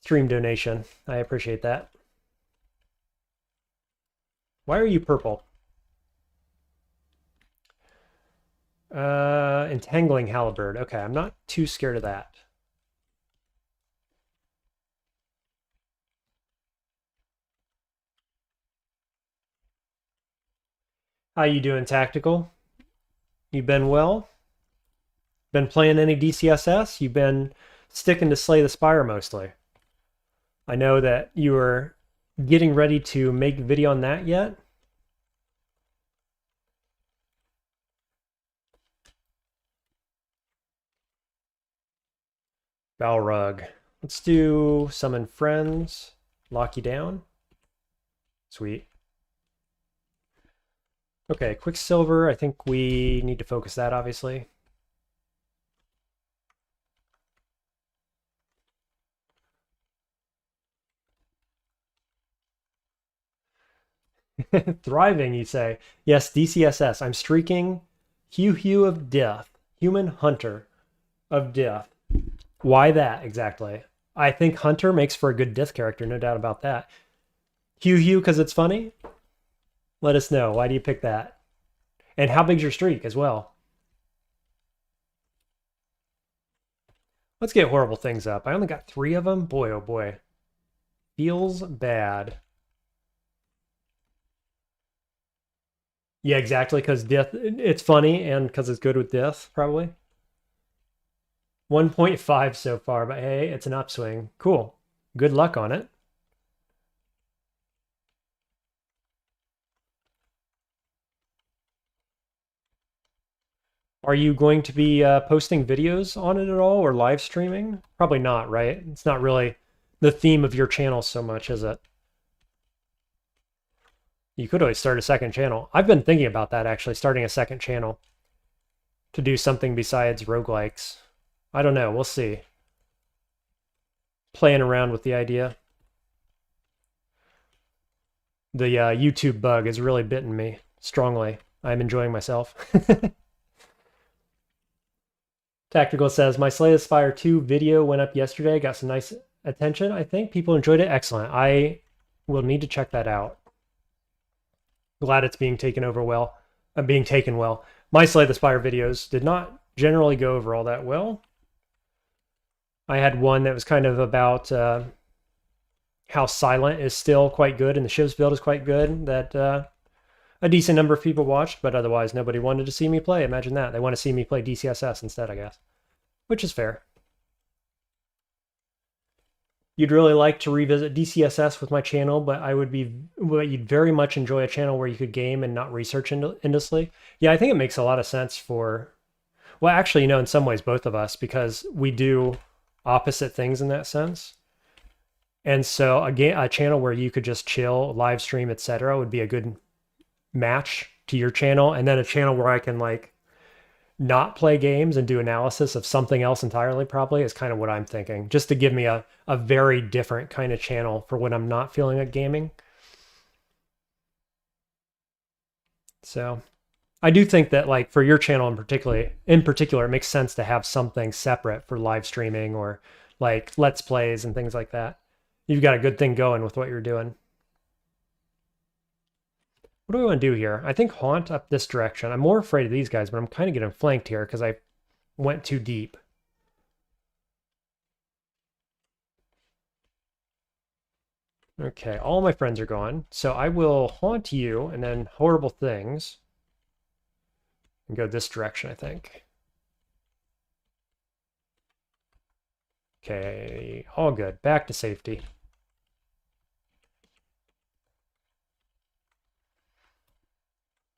stream donation. I appreciate that. Why are you purple? Entangling Halberd. Okay, I'm not too scared of that. How you doing, Tactical? You been well? Been playing any DCSS? You've been sticking to Slay the Spire mostly. I know that you were getting ready to make a video on that yet. Balrog. Let's do Summon Friends. Lock you down. Sweet. Okay, Quicksilver. I think we need to focus that, obviously. Thriving, you say. Yes, DCSS. I'm streaking Hugh of Death. Human Hunter of Death. Why that, exactly? I think Hunter makes for a good Death character, no doubt about that. Hugh because it's funny? Let us know. Why do you pick that? And how big's your streak as well? Let's get horrible things up. I only got 3 of them. Boy, oh boy. Feels bad. Yeah, exactly, because Death, it's funny and because it's good with Death, probably. 1.5 so far, but hey, it's an upswing. Cool. Good luck on it. Are you going to be posting videos on it at all or live streaming? Probably not, right? It's not really the theme of your channel so much, is it? You could always start a second channel. I've been thinking about that, actually, starting a second channel to do something besides roguelikes. I don't know. We'll see. Playing around with the idea. The YouTube bug has really bitten me strongly. I'm enjoying myself. Tactical says, my Slay the Spire 2 video went up yesterday. Got some nice attention, I think. People enjoyed it. Excellent. I will need to check that out. Glad it's being taken over well. Being taken well. My Slay the Spire videos did not generally go over all that well. I had one that was kind of about how Silent is still quite good and the Shiv's build is quite good, that a decent number of people watched, but otherwise nobody wanted to see me play. Imagine that. They want to see me play DCSS instead, I guess. Which is fair. You'd really like to revisit DCSS with my channel, but you'd very much enjoy a channel where you could game and not research endlessly. Yeah, I think it makes a lot of sense for, well, actually, in some ways, both of us, because we do opposite things in that sense. And so a channel where you could just chill, live stream, etc., would be a good match to your channel. And then a channel where I can not play games and do analysis of something else entirely, probably, is kind of what I'm thinking, just to give me a very different kind of channel for when I'm not feeling like gaming. So I do think that like for your channel in particular, it makes sense to have something separate for live streaming or like let's plays and things like that. You've got a good thing going with what you're doing. What do we want to do here? I think haunt up this direction. I'm more afraid of these guys, but I'm kind of getting flanked here because I went too deep. Okay, all my friends are gone. So I will haunt you and then horrible things and go this direction, I think. Okay, all good. Back to safety.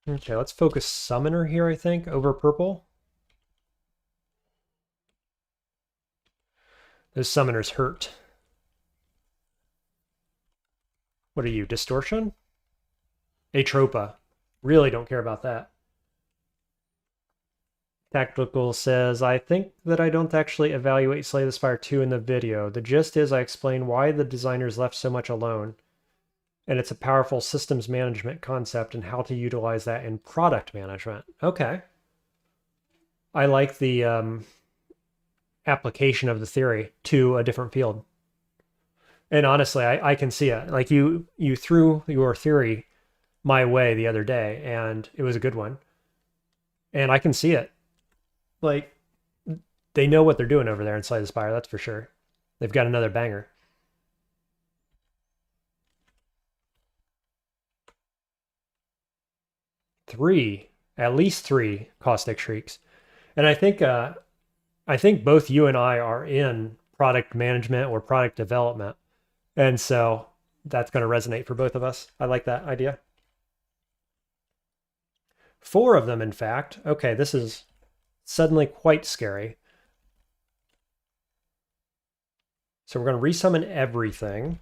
Okay, let's focus Summoner here, I think, over Purple. Those Summoners hurt. What are you, Distortion? Atropa. Really don't care about that. Tactical says, I think that I don't actually evaluate Slay the Spire 2 in the video. The gist is I explain why the designers left so much alone. And it's a powerful systems management concept and how to utilize that in product management. Okay. I like the application of the theory to a different field. And honestly, I can see it. Like you threw your theory my way the other day, and it was a good one. And I can see it. Like, they know what they're doing over there in Slay the Spire, that's for sure. They've got another banger. At least three caustic shrieks. And I think both you and I are in product management or product development. And so that's going to resonate for both of us. I like that idea. 4 of them, in fact. Okay, this is suddenly quite scary. So we're going to resummon everything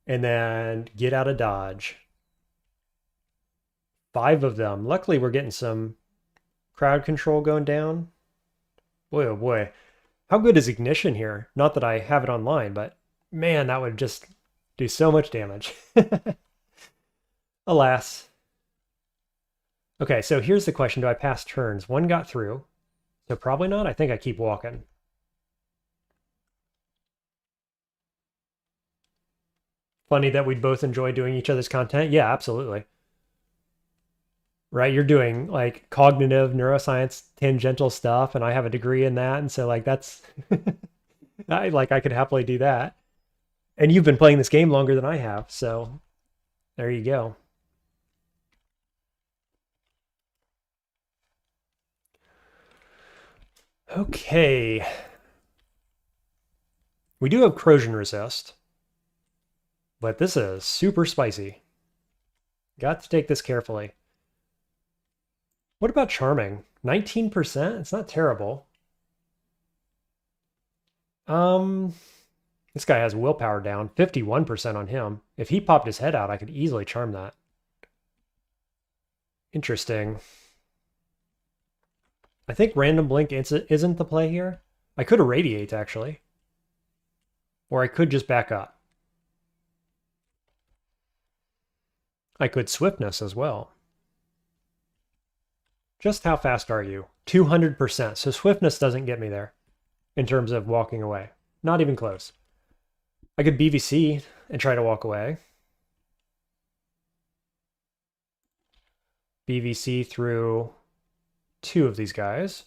and then get out of dodge. 5 of them. Luckily, we're getting some crowd control going down. Boy, oh boy. How good is Ignition here? Not that I have it online, but man, that would just do so much damage. Alas. Okay, so here's the question. Do I pass turns? 1 got through. So probably not. I think I keep walking. Funny that we'd both enjoy doing each other's content. Yeah, absolutely. Right? You're doing like cognitive neuroscience tangential stuff, and I have a degree in that. And so like that's I could happily do that. And you've been playing this game longer than I have, so there you go. Okay. We do have corrosion resist, but this is super spicy. Got to take this carefully. What about charming? 19%? It's not terrible. This guy has willpower down, 51% on him. If he popped his head out, I could easily charm that. Interesting. I think Random Blink isn't the play here. I could irradiate, actually. Or I could just back up. I could Swiftness as well. Just how fast are you? 200%. So Swiftness doesn't get me there in terms of walking away. Not even close. I could BVC and try to walk away. BVC through 2 of these guys.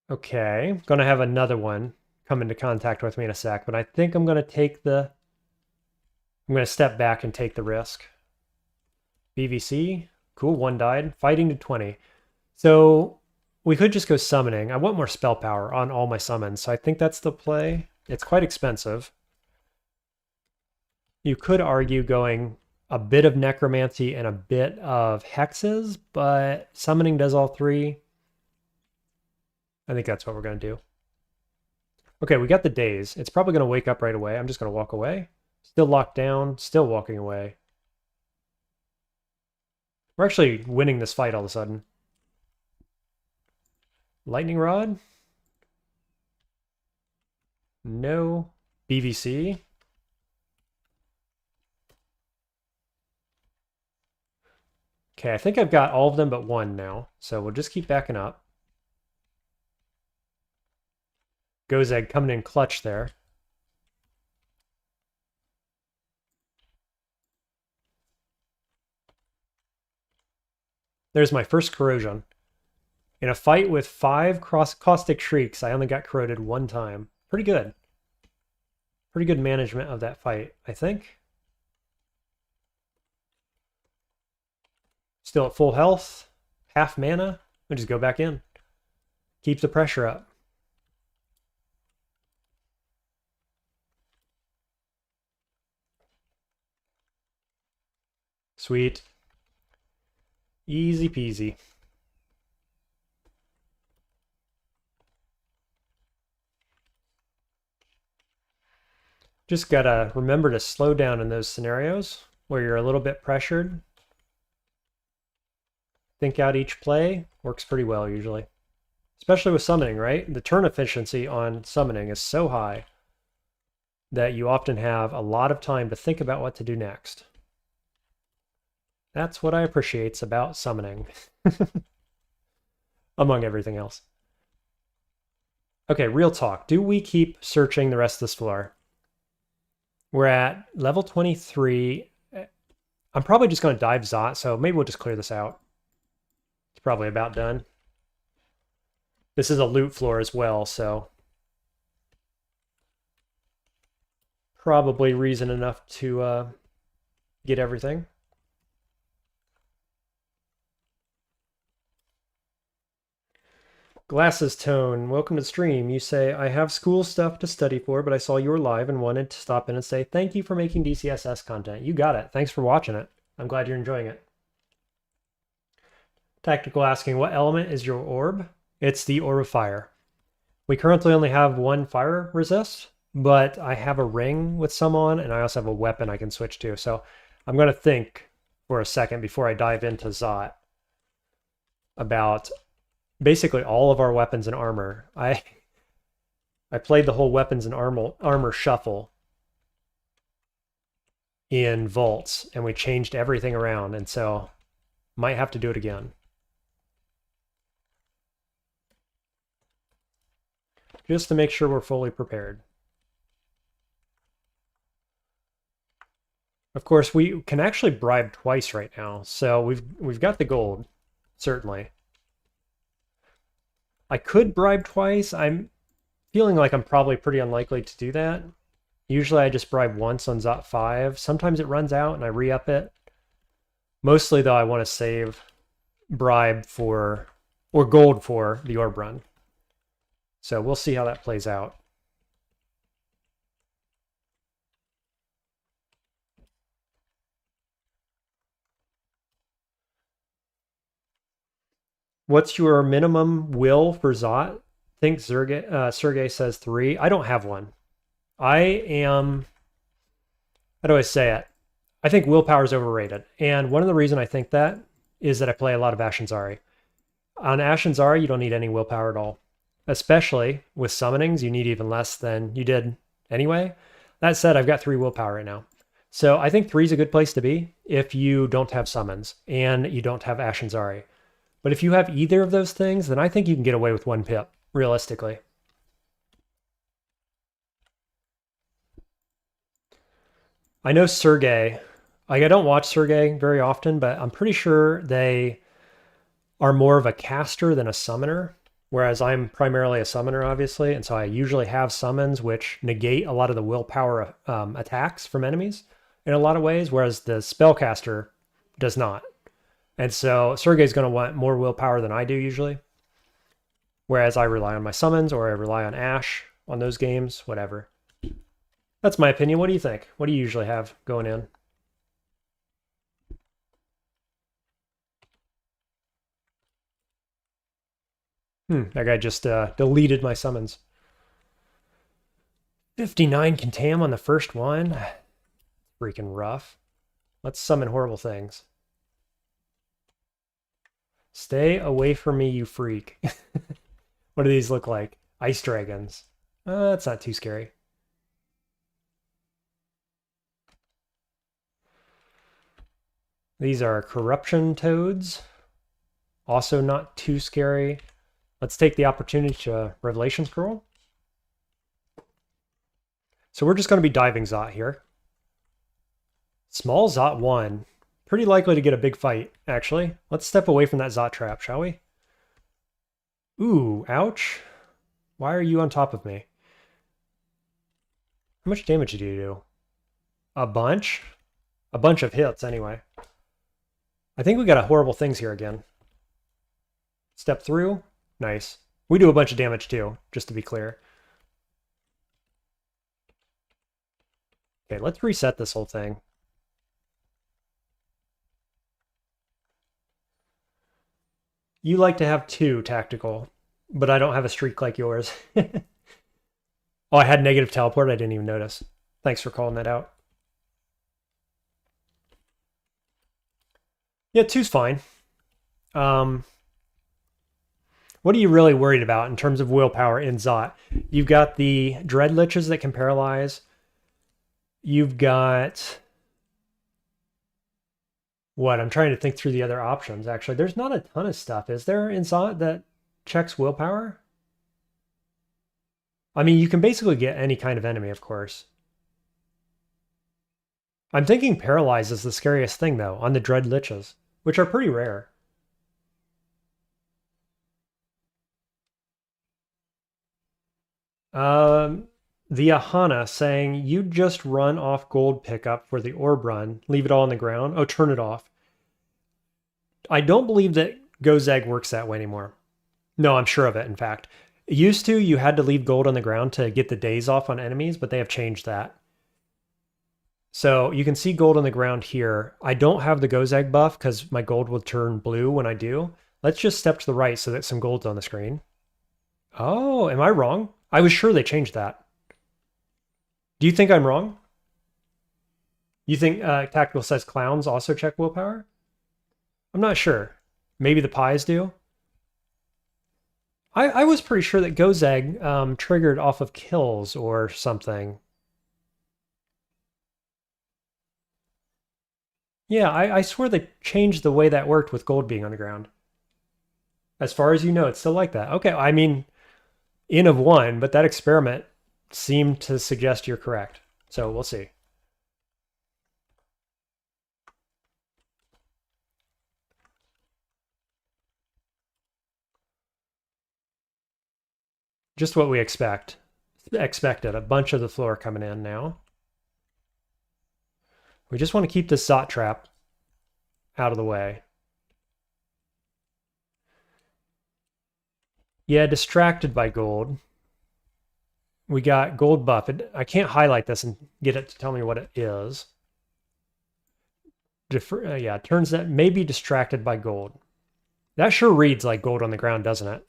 Okay, gonna have another one come into contact with me in a sec, but I think I'm gonna I'm gonna step back and take the risk. BVC, cool, 1 died. Fighting to 20. So we could just go summoning. I want more spell power on all my summons, so I think that's the play. It's quite expensive. You could argue going a bit of necromancy and a bit of hexes, but summoning does all 3. I think that's what we're going to do. Okay, we got the daze. It's probably going to wake up right away. I'm just going to walk away. Still locked down, still walking away. We're actually winning this fight all of a sudden. Lightning Rod. No. BVC. Okay, I think I've got all of them but one now, so we'll just keep backing up. Gozag coming in clutch there. There's my first corrosion. In a fight with 5 caustic shrieks, I only got corroded 1 time. Pretty good. Pretty good management of that fight, I think. Still at full health, half mana. We'll just go back in. Keep the pressure up. Sweet. Easy peasy. Just gotta remember to slow down in those scenarios where you're a little bit pressured. Think out each play. Works pretty well usually. Especially with summoning, right? The turn efficiency on summoning is so high that you often have a lot of time to think about what to do next. That's what I appreciate about summoning. Among everything else. Okay, real talk. Do we keep searching the rest of this floor? We're at level 23. I'm probably just going to dive Zot, so maybe we'll just clear this out. It's probably about done. This is a loot floor as well, so probably reason enough to get everything. Glasses Tone, welcome to the stream. You say, I have school stuff to study for, but I saw you were live and wanted to stop in and say thank you for making DCSS content. You got it. Thanks for watching it. I'm glad you're enjoying it. Tactical asking, what element is your orb? It's the Orb of Fire. We currently only have 1 fire resist, but I have a ring with some on, and I also have a weapon I can switch to. So I'm going to think for a second before I dive into Zot about basically all of our weapons and armor. I played the whole weapons and armor shuffle in vaults, and we changed everything around, and so might have to do it again. Just to make sure we're fully prepared. Of course, we can actually bribe twice right now, so we've got the gold, certainly. I could bribe twice. I'm feeling like I'm probably pretty unlikely to do that. Usually I just bribe once on Zot 5. Sometimes it runs out and I re-up it. Mostly though, I want to save bribe for, or gold for, the orb run. So we'll see how that plays out. What's your minimum will for Zot? I think Sergey says 3. I don't have one. I am, how do I say it? I think willpower is overrated. And one of the reasons I think that is that I play a lot of Ashen Zari. On Ashen Zari, you don't need any willpower at all. Especially with summonings, you need even less than you did anyway. That said, I've got 3 willpower right now. So I think 3 is a good place to be if you don't have summons and you don't have Ashen Zari. But if you have either of those things, then I think you can get away with 1 pip, realistically. I know Sergey, like I don't watch Sergey very often, but I'm pretty sure they are more of a caster than a summoner, whereas I'm primarily a summoner, obviously, and so I usually have summons which negate a lot of the willpower attacks from enemies in a lot of ways, whereas the spellcaster does not. And so Sergey's going to want more willpower than I do usually, whereas I rely on my summons or I rely on Ash on those games, whatever. That's my opinion. What do you think? What do you usually have going in? That guy just deleted my summons. 59 Contam on the first one. Freaking rough. Let's summon horrible things. Stay away from me, you freak. What do these look like? Ice dragons. That's not too scary. These are corruption toads. Also not too scary. Let's take the opportunity to Revelation Scroll. So we're just going to be diving Zot here. Small Zot 1. Pretty likely to get a big fight, actually. Let's step away from that Zot trap, shall we? Ooh, ouch. Why are you on top of me? How much damage did you do? A bunch? A bunch of hits, anyway. I think we got a horrible things here again. Step through. Nice. We do a bunch of damage too, just to be clear. Okay, let's reset this whole thing. You like to have 2 tactical, but I don't have a streak like yours. Oh, I had negative teleport. I didn't even notice. Thanks for calling that out. Yeah, 2's fine. What are you really worried about in terms of willpower in Zot? You've got the Dread Liches that can paralyze. You've got... What? I'm trying to think through the other options, actually. There's not a ton of stuff, is there, in Zot that checks willpower? I mean, you can basically get any kind of enemy, of course. I'm thinking Paralyze is the scariest thing, though, on the Dread Liches, which are pretty rare. The Ahana saying, you just run off gold pickup for the orb run. Leave it all on the ground. Oh, turn it off. I don't believe that Gozag works that way anymore. No, I'm sure of it, in fact. It used to, you had to leave gold on the ground to get the days off on enemies, but they have changed that. So you can see gold on the ground here. I don't have the Gozag buff because my gold will turn blue when I do. Let's just step to the right so that some gold's on the screen. Oh, am I wrong? I was sure they changed that. Do you think I'm wrong? You think Tactical says clowns also check willpower? I'm not sure. Maybe the pies do? I was pretty sure that Gozag triggered off of kills or something. Yeah, I swear they changed the way that worked with gold being on the ground. As far as you know, it's still like that. Okay, I mean, N of 1, but that experiment seemed to suggest you're correct. So we'll see. Just what we expected. A bunch of the floor coming in now. We just want to keep this Zot trap out of the way. Yeah, distracted by gold. We got gold buff. I can't highlight this and get it to tell me what it is. Yeah, it turns that may be distracted by gold. That sure reads like gold on the ground, doesn't it?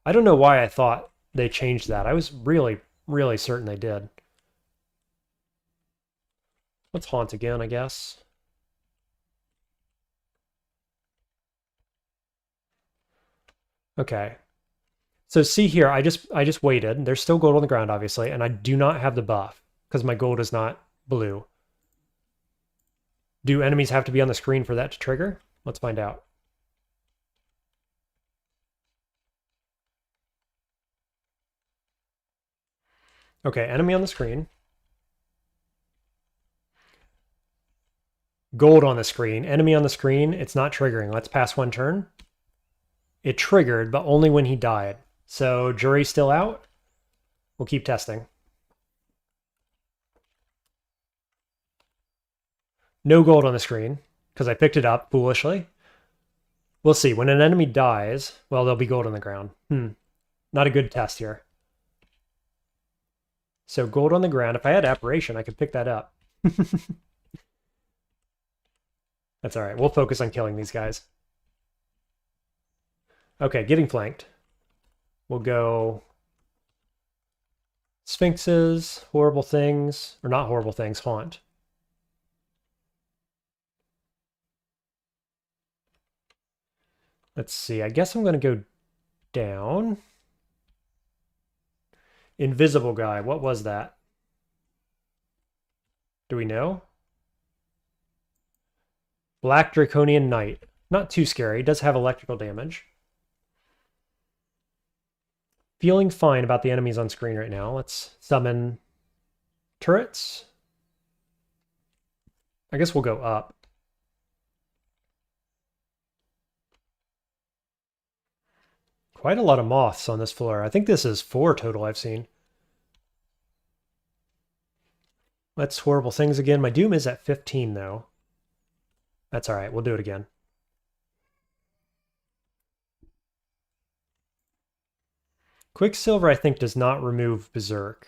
I don't know why I thought they changed that. I was really, really certain they did. Let's haunt again, I guess. Okay. So see here, I just waited. There's still gold on the ground, obviously, and I do not have the buff because my gold is not blue. Do enemies have to be on the screen for that to trigger? Let's find out. Okay, enemy on the screen. Gold on the screen. Enemy on the screen. It's not triggering. Let's pass one turn. It triggered, but only when he died. So jury's still out. We'll keep testing. No gold on the screen, because I picked it up foolishly. We'll see. When an enemy dies, well, there'll be gold on the ground. Not a good test here. So gold on the ground. If I had Apparition, I could pick that up. That's all right. We'll focus on killing these guys. Okay, getting flanked. We'll go Sphinxes, horrible things, or not horrible things, haunt. Let's see. I guess I'm going to go down. invisible guy. What was that? Do we know? Black Draconian Knight. Not too scary. Does have electrical damage. Feeling fine about the enemies on screen right now. Let's summon turrets. I guess we'll go up. Quite a lot of moths on this floor. I think this is 4 total I've seen. Let's horrible things again. My doom is at 15 though. That's all right. We'll do it again. Quicksilver, I think, does not remove Berserk.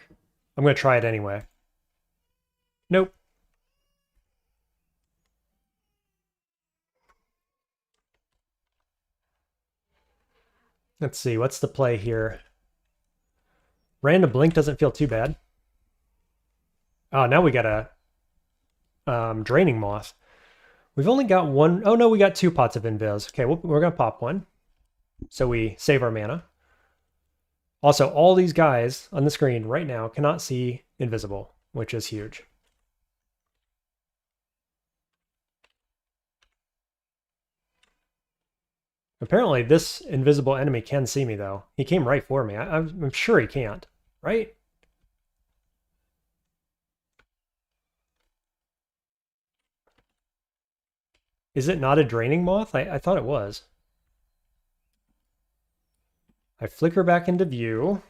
I'm going to try it anyway. Nope. Let's see. What's the play here? Random Blink doesn't feel too bad. Oh, now we got a Draining Moth. We've only got one. Oh, no, we got 2 pots of Invis. Okay, we're going to pop one. So we save our mana. Also, all these guys on the screen right now cannot see invisible, which is huge. Apparently, this invisible enemy can see me, though. He came right for me. I'm sure he can't, right? Is it not a Draining Moth? I thought it was. I flicker back into view.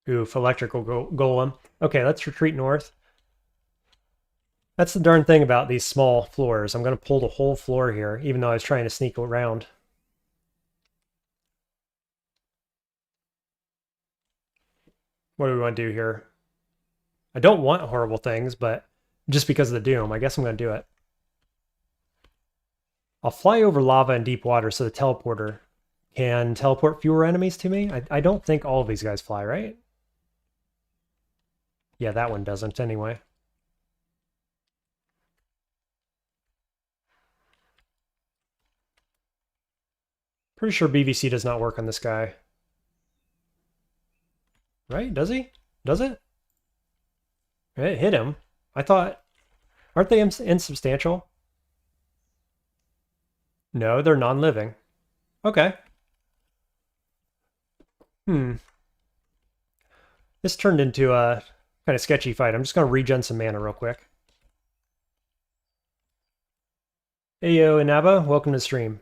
Oof, electrical golem. Okay, let's retreat north. That's the darn thing about these small floors. I'm going to pull the whole floor here, even though I was trying to sneak around. What do we want to do here? I don't want horrible things, but just because of the doom, I guess I'm going to do it. I'll fly over lava and deep water so the teleporter can teleport fewer enemies to me. I don't think all of these guys fly, right? Yeah, that one doesn't anyway. Pretty sure BVC does not work on this guy. Right? Does he? Does it? It hit him. I thought... Aren't they insubstantial? No, they're non-living. Okay. This turned into a kind of sketchy fight. I'm just going to regen some mana real quick. Heyo, Inaba. Welcome to the stream.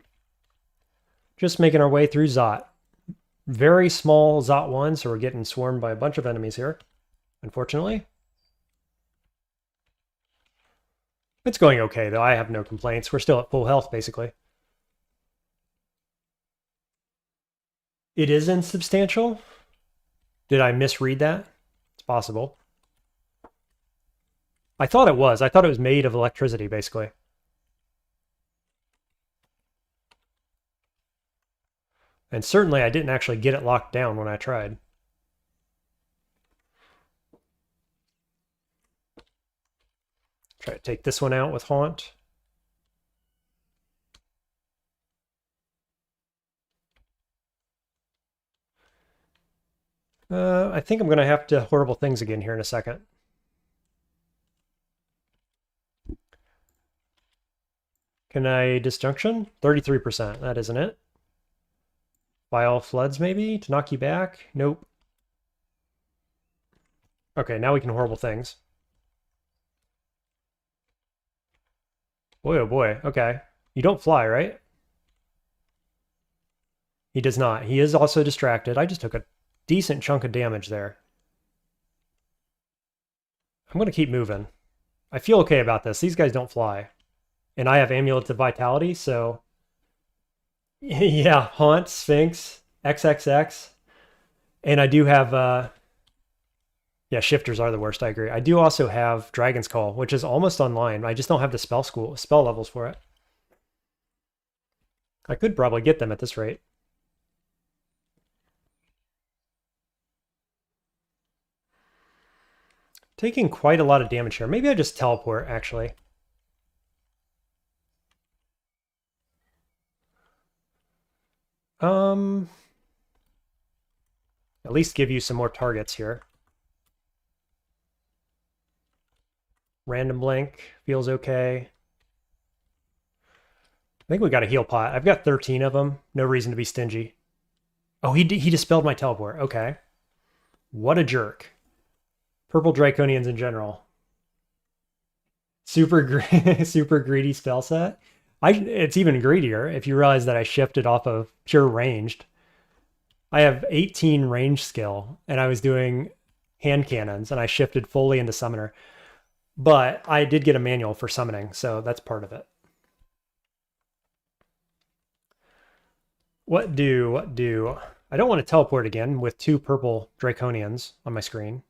Just making our way through Zot. Very small Zot 1, so we're getting swarmed by a bunch of enemies here, unfortunately. It's going okay, though. I have no complaints. We're still at full health, basically. It is insubstantial? Did I misread that? It's possible. I thought it was. I thought it was made of electricity, basically. And certainly I didn't actually get it locked down when I tried. Try to take this one out with Haunt. I think I'm going to have to horrible things again here in a second. Can I disjunction? 33%. That isn't it. Vile Floods, maybe? To knock you back? Nope. Okay, now we can horrible things. Boy, oh boy. Okay. You don't fly, right? He does not. He is also distracted. I just took a decent chunk of damage there. I'm going to keep moving. I feel okay about this. These guys don't fly. And I have Amulets of Vitality, so... yeah, Haunt, Sphinx, XXX. And I do have... yeah, Shifters are the worst, I agree. I do also have Dragon's Call, which is almost online. I just don't have the spell levels for it. I could probably get them at this rate. Taking quite a lot of damage here. Maybe I just teleport, actually. At least give you some more targets here. Random blink feels okay. I think we got a heal pot. I've got 13 of them. No reason to be stingy. Oh, he dispelled my teleport. Okay. What a jerk. Purple Draconians in general. Super super greedy spell set. It's even greedier if you realize that I shifted off of pure ranged. I have 18 range skill, and I was doing hand cannons, and I shifted fully into summoner. But I did get a manual for summoning, so that's part of it. What do? I don't want to teleport again with 2 purple Draconians on my screen.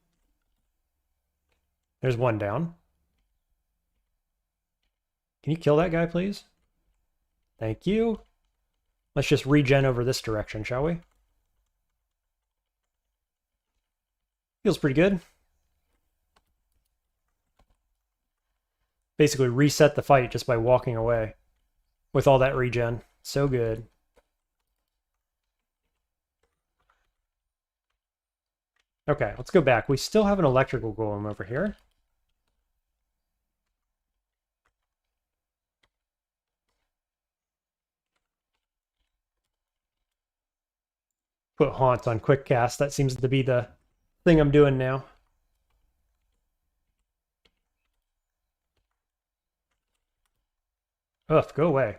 There's one down. Can you kill that guy, please? Thank you. Let's just regen over this direction, shall we? Feels pretty good. Basically reset the fight just by walking away with all that regen. So good. Okay, let's go back. We still have an electrical golem over here. Put Haunt on quick cast. That seems to be the thing I'm doing now. Ugh, go away.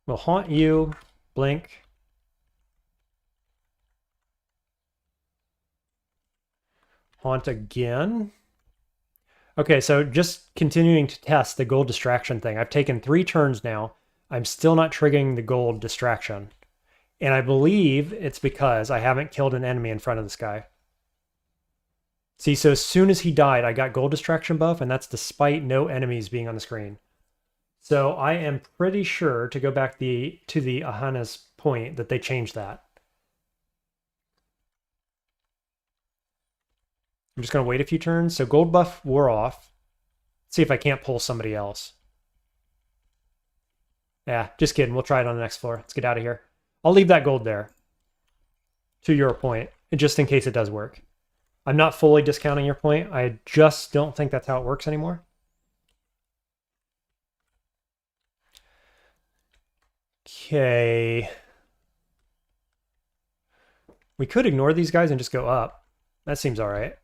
We'll haunt you. Blink. Haunt again. Okay, so just continuing to test the gold distraction thing. I've taken 3 turns now. I'm still not triggering the gold distraction. And I believe it's because I haven't killed an enemy in front of this guy. See, so as soon as he died, I got gold distraction buff, and that's despite no enemies being on the screen. So I am pretty sure to go back to the Ahana's point that they changed that. I'm just going to wait a few turns. So gold buff wore off. See if I can't pull somebody else. Yeah, just kidding. We'll try it on the next floor. Let's get out of here. I'll leave that gold there. To your point, just in case it does work. I'm not fully discounting your point. I just don't think that's how it works anymore. Okay. We could ignore these guys and just go up. That seems all right.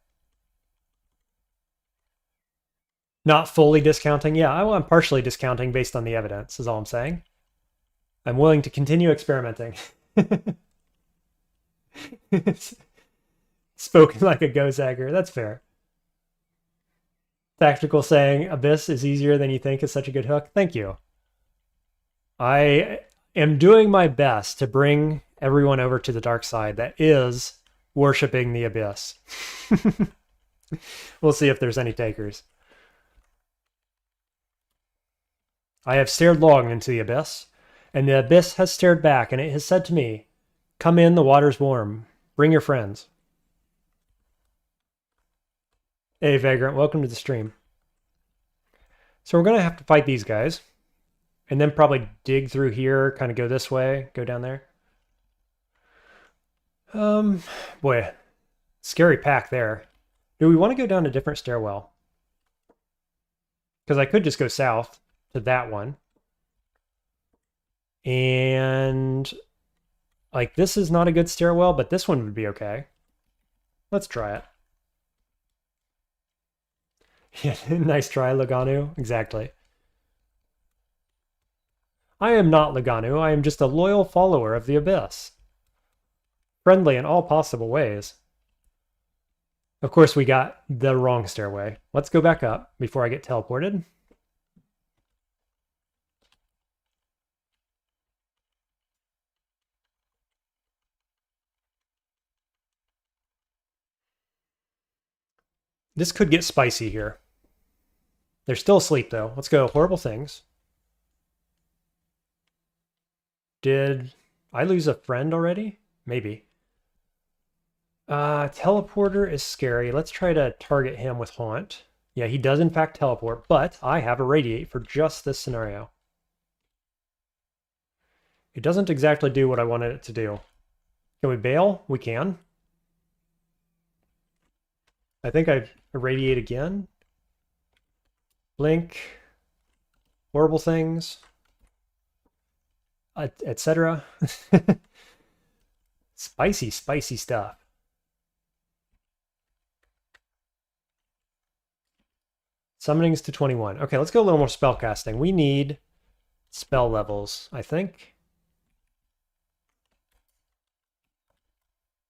Not fully discounting. Yeah, I'm partially discounting based on the evidence, is all I'm saying. I'm willing to continue experimenting. Spoken like a Gozagger. That's fair. Tactical saying Abyss is easier than you think is such a good hook. Thank you. I am doing my best to bring everyone over to the dark side that is worshiping the Abyss. We'll see if there's any takers. I have stared long into the Abyss, and the Abyss has stared back, and it has said to me, "Come in, the water's warm. Bring your friends." Hey, Vagrant, welcome to the stream. So we're going to have to fight these guys, and then probably dig through here, kind of go this way, go down there. Boy, scary pack there. Do we want to go down a different stairwell? Because I could just go south to that one. And like this is not a good stairwell, but this one would be okay. Let's try it. Yeah, nice try, Laganu. Exactly. I am not Laganu. I am just a loyal follower of the Abyss. Friendly in all possible ways. Of course, we got the wrong stairway. Let's go back up before I get teleported. This could get spicy here. They're still asleep, though. Let's go. Horrible things. Did I lose a friend already? Maybe. Teleporter is scary. Let's try to target him with Haunt. Yeah, he does in fact teleport, but I have a Radiate for just this scenario. It doesn't exactly do what I wanted it to do. Can we bail? We can. I think I irradiate again. Blink. Horrible things. Etc. Spicy, spicy stuff. Summonings to 21. Okay, let's go a little more spell casting. We need spell levels, I think.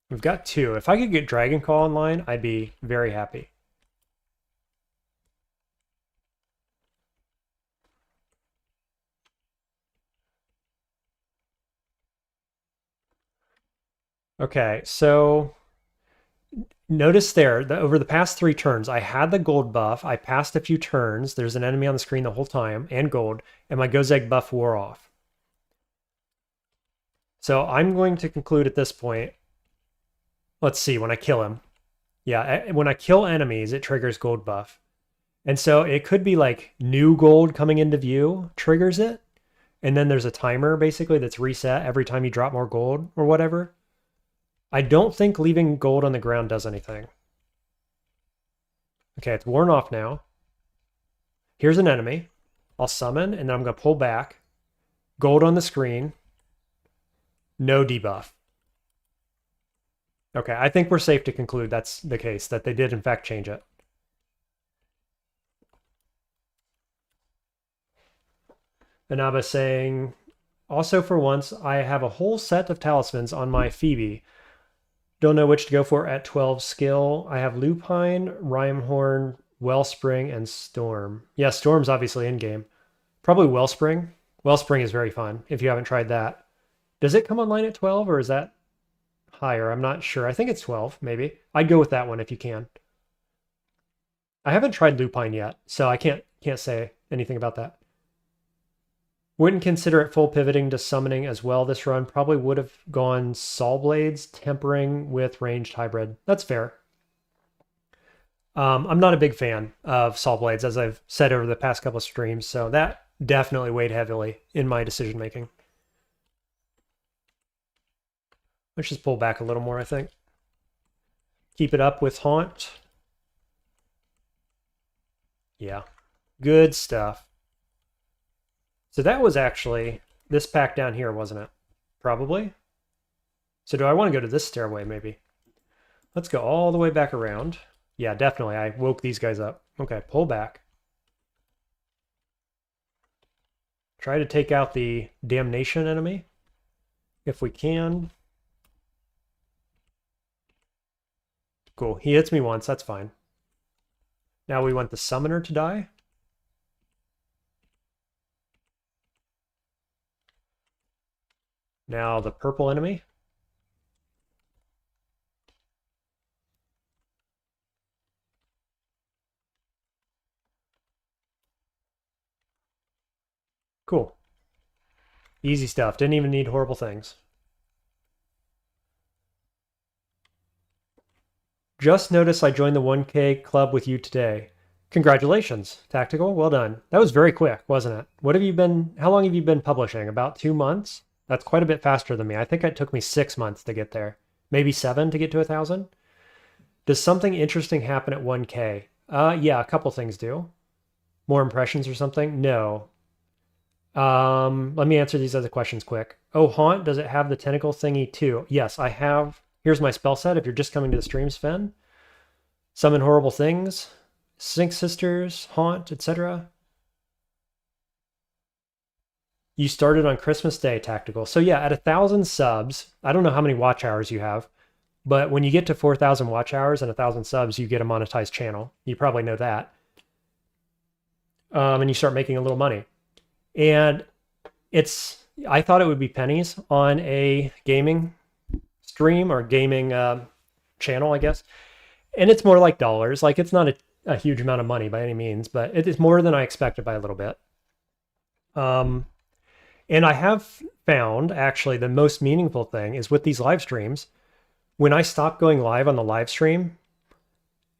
We've got 2. If I could get Dragon Call online, I'd be very happy. Okay, so notice there that over the past 3 turns, I had the gold buff. I passed a few turns. There's an enemy on the screen the whole time, and gold, and my Gozag buff wore off. So I'm going to conclude at this point. Let's see, when I kill him. Yeah, when I kill enemies, it triggers gold buff. And so it could be like new gold coming into view triggers it. And then there's a timer basically that's reset every time you drop more gold or whatever. I don't think leaving gold on the ground does anything. Okay, it's worn off now. Here's an enemy. I'll summon, and then I'm going to pull back. Gold on the screen. No debuff. Okay, I think we're safe to conclude that's the case, that they did in fact change it. Anaba saying, also for once, I have a whole set of talismans on my Phoebe. Don't know which to go for at 12 skill. I have Lupine, Rhymehorn, Wellspring, and Storm. Yeah, Storm's obviously in-game. Probably Wellspring. Wellspring is very fun, if you haven't tried that. Does it come online at 12, or is that higher? I'm not sure. I think it's 12, maybe. I'd go with that one if you can. I haven't tried Lupine yet, so I can't say anything about that. Wouldn't consider it full pivoting to summoning as well this run. Probably would have gone Saw Blades, tempering with ranged hybrid. That's fair. I'm not a big fan of Saw Blades, as I've said over the past couple of streams, so that definitely weighed heavily in my decision making. Let's just pull back a little more, I think. Keep it up with Haunt. Yeah, good stuff. So that was actually this pack down here, wasn't it? Probably. So do I want to go to this stairway, maybe? Let's go all the way back around. Yeah, definitely. I woke these guys up. Okay, pull back. Try to take out the damnation enemy, if we can. Cool. He hits me once. That's fine. Now we want the summoner to die. Now the purple enemy. Cool. Easy stuff. Didn't even need horrible things. Just noticed I joined the 1K club with you today. Congratulations, Tactical. Well done. That was very quick, wasn't it? How long have you been publishing? About 2 months? That's quite a bit faster than me. I think it took me 6 months to get there. Maybe 7 to get to 1,000? Does something interesting happen at 1K? Yeah, a couple things do. More impressions or something? No. Let me answer these other questions quick. Oh, Haunt, does it have the tentacle thingy too? Yes, I have. Here's my spell set if you're just coming to the stream, Sven. Summon horrible things. Sync Sisters, Haunt, etc. You started on Christmas Day, Tactical. So yeah, at 1,000 subs, I don't know how many watch hours you have, but when you get to 4,000 watch hours and 1,000 subs, you get a monetized channel. You probably know that. And you start making a little money. And I thought it would be pennies on a gaming stream or gaming channel, I guess. And it's more like dollars. Like, it's not a huge amount of money by any means, but it is more than I expected by a little bit. And I have found, actually, the most meaningful thing is with these live streams, when I stopped going live on the live stream,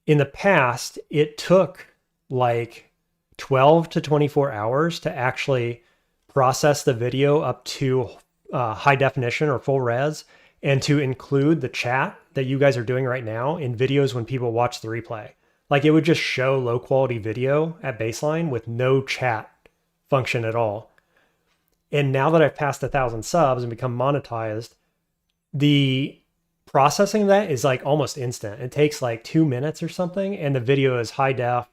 in the past, it took like 12 to 24 hours to actually process the video up to high definition or full res, and to include the chat that you guys are doing right now in videos when people watch the replay. Like it would just show low quality video at baseline with no chat function at all. And now that I've passed 1,000 subs and become monetized, the processing of that is like almost instant. It takes like 2 minutes or something, and the video is high def.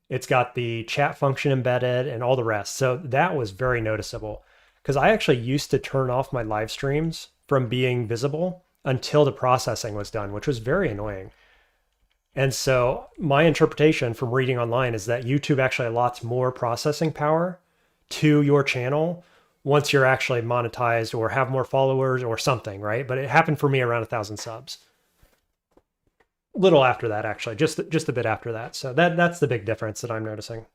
It's got the chat function embedded and all the rest. So that was very noticeable because I actually used to turn off my live streams from being visible until the processing was done, which was very annoying. And so my interpretation from reading online is that YouTube actually allots more processing power to your channel once you're actually monetized or have more followers or something, right? But it happened for me around 1,000 subs. Little after that, actually, just a bit after that. So that's the big difference that I'm noticing.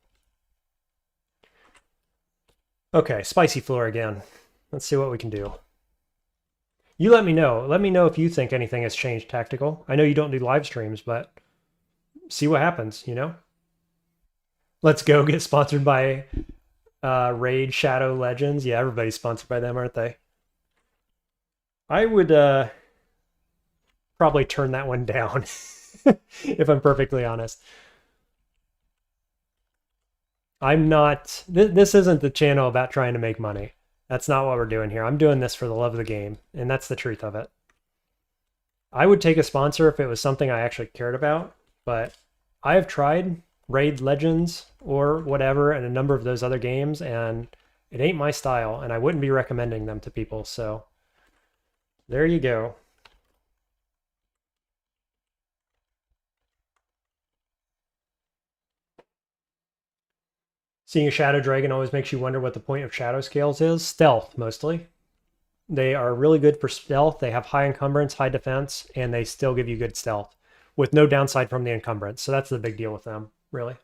Okay, spicy floor again. Let's see what we can do. You let me know. Let me know if you think anything has changed, Tactical. I know you don't do live streams, but see what happens, you know? Let's go get sponsored by Raid Shadow Legends. Yeah, everybody's sponsored by them, aren't they? I would probably turn that one down, if I'm perfectly honest. I'm not, this isn't the channel about trying to make money. That's not what we're doing here. I'm doing this for the love of the game, and that's the truth of it. I would take a sponsor if it was something I actually cared about, but I have tried Raid Legends or whatever and a number of those other games, and it ain't my style, and I wouldn't be recommending them to people, so there you go. Seeing a Shadow Dragon always makes you wonder what the point of Shadow Scales is. Stealth, mostly. They are really good for stealth. They have high encumbrance, high defense, and they still give you good stealth with no downside from the encumbrance. So that's the big deal with them, really.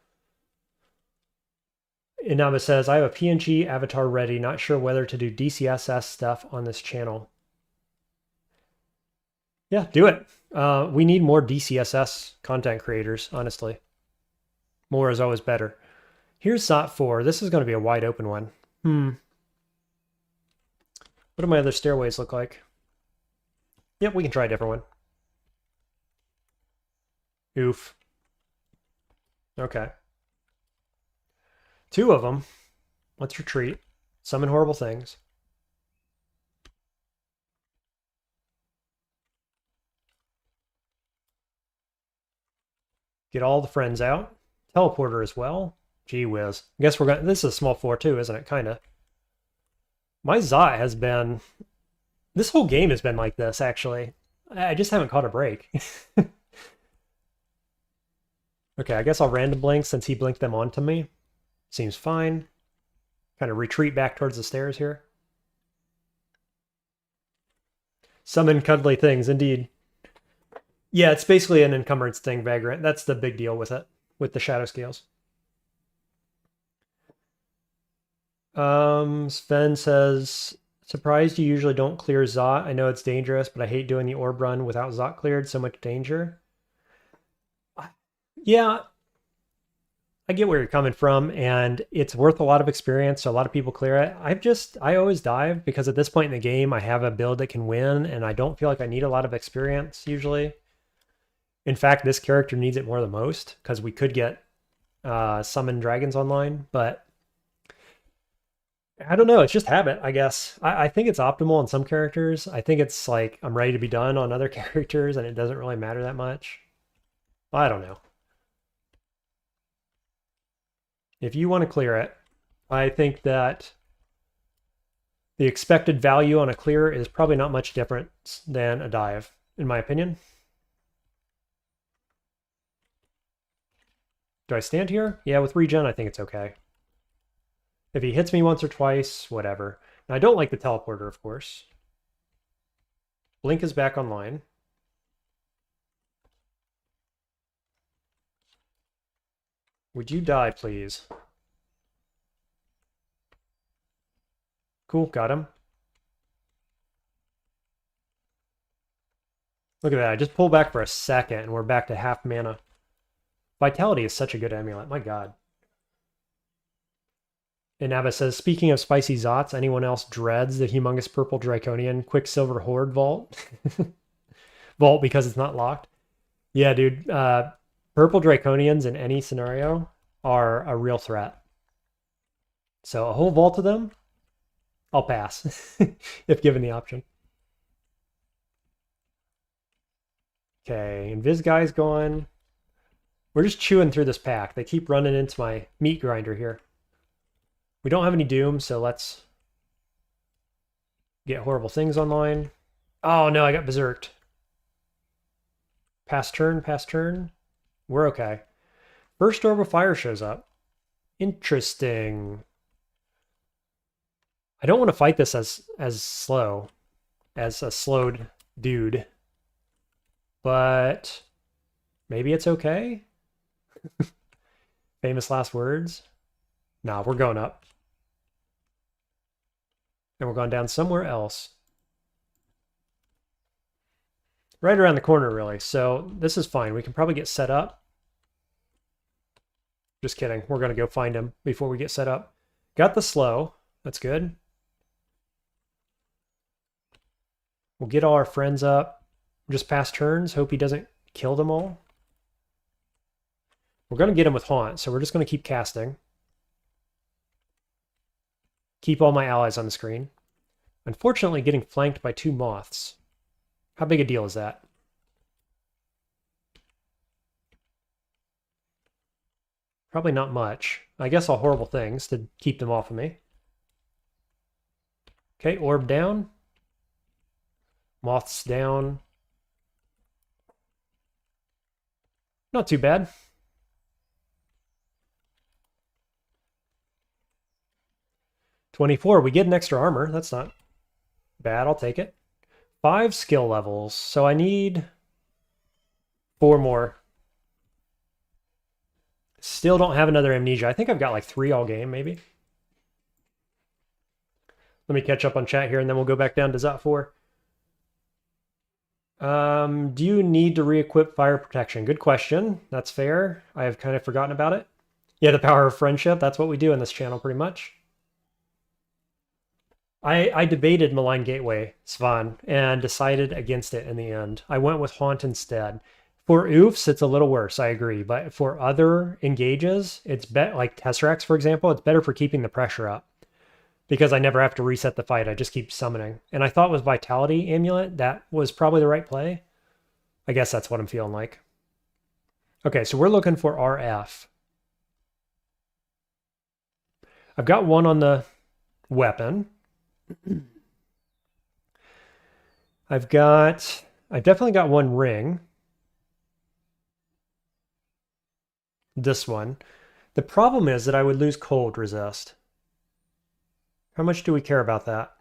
Inaba says, I have a PNG avatar ready. Not sure whether to do DCSS stuff on this channel. Yeah, do it. We need more DCSS content creators, honestly. More is always better. Here's SOT 4. This is going to be a wide open one. What do my other stairways look like? Yep, we can try a different one. Oof. Okay. 2 of them. Let's retreat. Summon horrible things. Get all the friends out. Teleporter as well. Gee whiz. I guess we're going to... This is a small 4 too, isn't it? Kind of. My Zot has been... This whole game has been like this, actually. I just haven't caught a break. Okay, I guess I'll random blink since he blinked them onto me. Seems fine. Kind of retreat back towards the stairs here. Summon cuddly things, indeed. Yeah, it's basically an encumbrance thing, Vagrant. That's the big deal with it, with the Shadow Scales. Sven says, surprised you usually don't clear Zot. I know it's dangerous, but I hate doing the orb run without Zot cleared. So much danger. Yeah, I get where you're coming from, and it's worth a lot of experience, so a lot of people clear it. I always dive, because at this point in the game, I have a build that can win, and I don't feel like I need a lot of experience, usually. In fact, this character needs it more than most, because we could get summon dragons online, but I don't know, it's just habit, I guess. I think it's optimal on some characters. I think it's like, I'm ready to be done on other characters, and it doesn't really matter that much. I don't know. If you want to clear it, I think that the expected value on a clear is probably not much different than a dive, in my opinion. Do I stand here? Yeah, with regen, I think it's okay. If he hits me once or twice, whatever. Now, I don't like the teleporter, of course. Blink is back online. Would you die, please? Cool, got him. Look at that, I just pulled back for a second and we're back to half mana. Vitality is such a good amulet, my god. And Abba says, speaking of spicy Zots, anyone else dreads the humongous purple Draconian Quicksilver Horde vault? Vault because it's not locked? Yeah, dude. Purple Draconians in any scenario are a real threat. So a whole vault of them, I'll pass if given the option. Okay, Invis guy's gone. We're just chewing through this pack. They keep running into my meat grinder here. We don't have any Doom, so let's get horrible things online. Oh no, I got berserked. Pass turn, pass turn. We're okay. First Orb of Fire shows up. Interesting. I don't want to fight this as slow, as a slowed dude. But maybe it's okay? Famous last words? Nah, we're going up. And we're going down somewhere else. Right around the corner, really. So this is fine. We can probably get set up. Just kidding. We're going to go find him before we get set up. Got the slow. That's good. We'll get all our friends up. Just pass turns. Hope he doesn't kill them all. We're going to get him with Haunt, so we're just going to keep casting. Keep all my allies on the screen. Unfortunately, getting flanked by 2 moths. How big a deal is that? Probably not much. I guess all horrible things to keep them off of me. Okay, orb down. Moths down. Not too bad. $24. We get an extra armor. That's not bad. I'll take it. 5 skill levels. So I need 4 more. Still don't have another amnesia. I think I've got like 3 all game, maybe. Let me catch up on chat here, and then we'll go back down to Zot 4. Do you need to re-equip fire protection? Good question. That's fair. I have kind of forgotten about it. Yeah, the power of friendship. That's what we do in this channel, pretty much. I debated Malign Gateway, Svan, and decided against it in the end. I went with Haunt instead. For oofs, it's a little worse, I agree. But for other engages, it's better, like Tesseracts, for example, it's better for keeping the pressure up. Because I never have to reset the fight, I just keep summoning. And I thought with Vitality Amulet, that was probably the right play. I guess that's what I'm feeling like. Okay, so we're looking for RF. I've got one on the weapon. I've definitely got 1 ring. This one. The problem is that I would lose cold resist. How much do we care about that?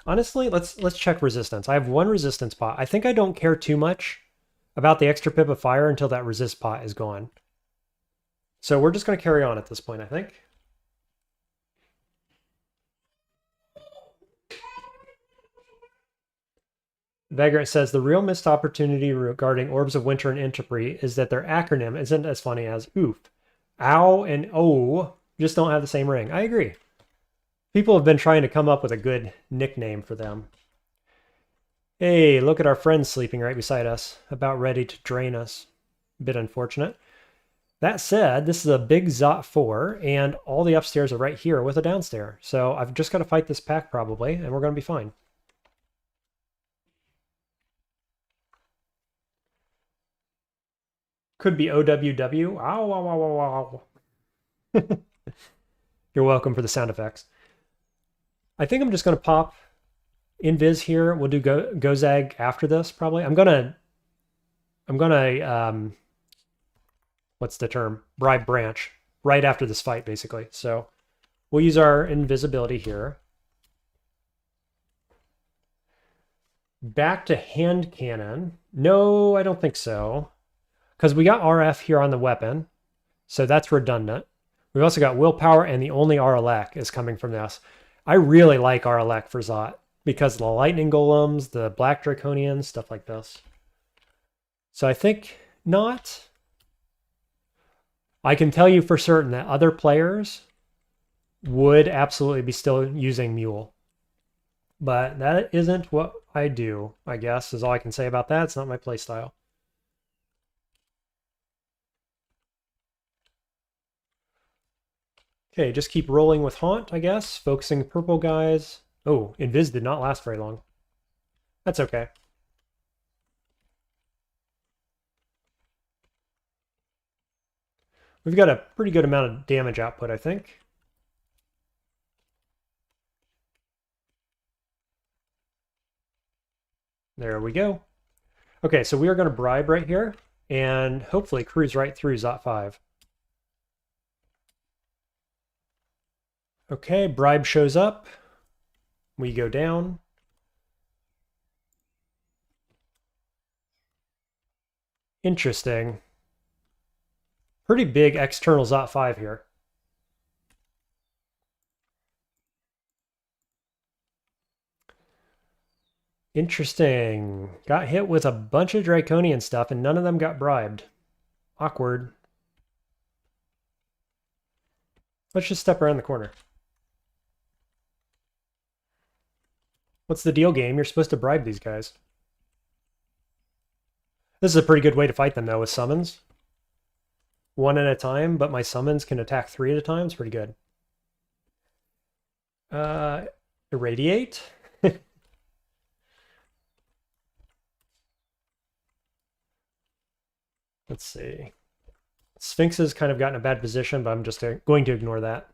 Honestly, let's check resistance. I have 1 resistance pot. I think I don't care too much about the extra pip of fire until that resist pot is gone. So we're just going to carry on at this point, I think. Vagrant says, the real missed opportunity regarding Orbs of Winter and Entropy is that their acronym isn't as funny as OOF. Ow and O just don't have the same ring. I agree. People have been trying to come up with a good nickname for them. Hey, look at our friend sleeping right beside us, about ready to drain us. A bit unfortunate. That said, this is a big Zot 4, and all the upstairs are right here with a downstairs. So I've just got to fight this pack probably, and we're going to be fine. Could be OWW. Ow, ow, ow, ow, ow. You're welcome for the sound effects. I think I'm just going to pop Invis here. We'll do Gozag after this, probably. I'm gonna what's the term? Bribe branch right after this fight, basically. So we'll use our invisibility here. Back to hand cannon. No, I don't think so. Because we got RF here on the weapon, so that's redundant. We've also got willpower, and the only RLEC is coming from this. I really like RLEC for Zot, because the lightning golems, the black draconians, stuff like this. So I think not. I can tell you for certain that other players would absolutely be still using Mule. But that isn't what I do, I guess, is all I can say about that. It's not my playstyle. Okay, just keep rolling with Haunt, I guess. Focusing purple guys. Oh, Invis did not last very long. That's okay. We've got a pretty good amount of damage output, I think. There we go. Okay, so we are going to bribe right here and hopefully cruise right through Zot 5. Okay, bribe shows up. We go down. Interesting. Pretty big external Zot 5 here. Interesting. Got hit with a bunch of Draconian stuff and none of them got bribed. Awkward. Let's just step around the corner. What's the deal, game? You're supposed to bribe these guys. This is a pretty good way to fight them, though, with summons. One at a time, but my summons can attack 3 at a time. It's pretty good. Irradiate? Let's see. Sphinx has kind of gotten a bad position, but I'm just going to ignore that.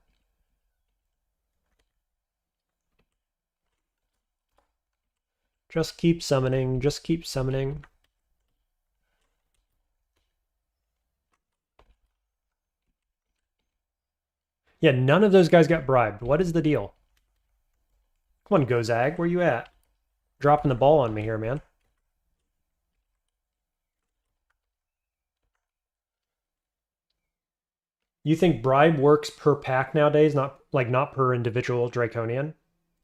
Just keep summoning, just keep summoning. Yeah, none of those guys got bribed. What is the deal? Come on, Gozag, where you at? Dropping the ball on me here, man. You think bribe works per pack nowadays, not per individual Draconian?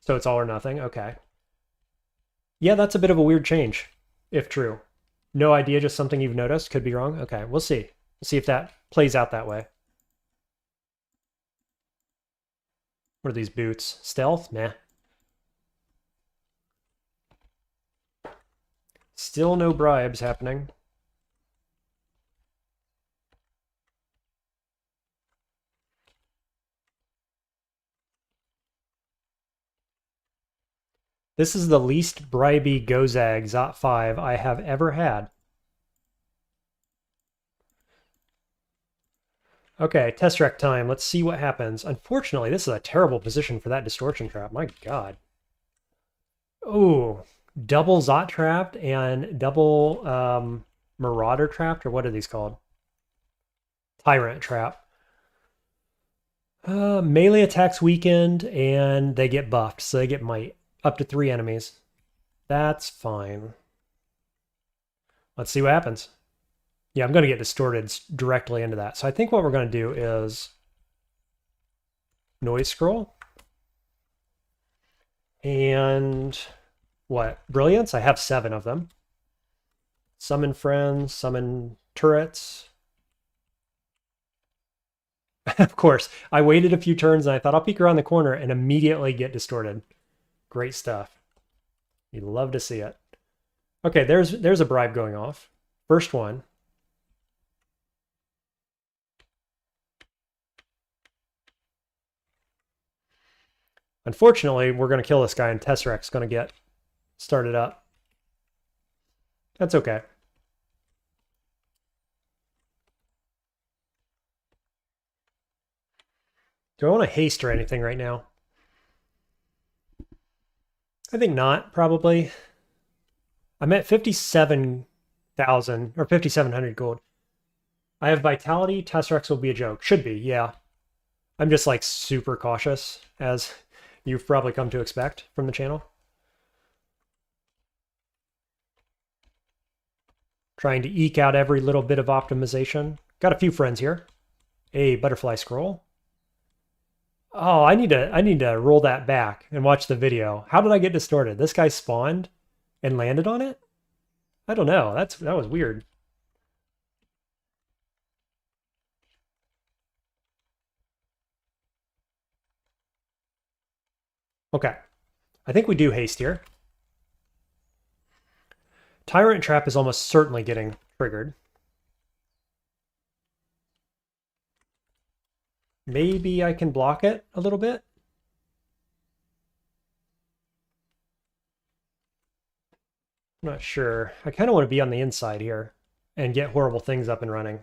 So it's all or nothing? Okay. Yeah, that's a bit of a weird change, if true. No idea, just something you've noticed? Could be wrong? Okay, we'll see. We'll see if that plays out that way. What are these boots? Stealth? Meh. Still no bribes happening. This is the least bribey Gozag Zot 5 I have ever had. Okay, test wreck time. Let's see what happens. Unfortunately, this is a terrible position for that distortion trap. My god. Oh, double Zot trapped and double Marauder trapped, or what are these called? Tyrant trap. Melee attacks weakened, and they get buffed, so they get might. Up to 3 enemies. That's fine. Let's see what happens. Yeah, I'm going to get distorted directly into that. So I think what we're going to do is noise scroll. And what? Brilliance? I have 7 of them. Summon friends, summon turrets. Of course, I waited a few turns and I thought I'll peek around the corner and immediately get distorted. Great stuff. You'd love to see it. Okay, there's a bribe going off. First one. Unfortunately, we're going to kill this guy and Tesseract's going to get started up. That's okay. Do I want to haste or anything right now? I think not, probably. I'm at 57,000 or 5,700 gold. I have Vitality. Tesseract will be a joke. Should be, yeah. I'm just like super cautious, as you've probably come to expect from the channel. Trying to eke out every little bit of optimization. Got a few friends here. A butterfly scroll. Oh, I need to roll that back and watch the video. How did I get distorted? This guy spawned and landed on it? I don't know. That was weird. Okay. I think we do haste here. Tyrant Trap is almost certainly getting triggered. Maybe I can block it a little bit. I'm not sure. I kind of want to be on the inside here and get horrible things up and running.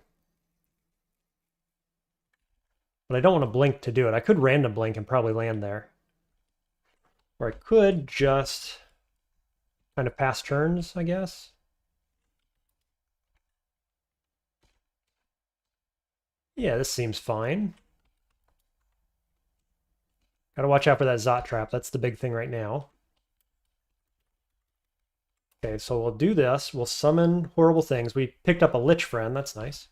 But I don't want to blink to do it. I could random blink and probably land there. Or I could just kind of pass turns, I guess. Yeah, this seems fine. Gotta watch out for that Zot trap. That's the big thing right now. Okay, so we'll do this. We'll summon horrible things. We picked up a Lich Friend. That's nice.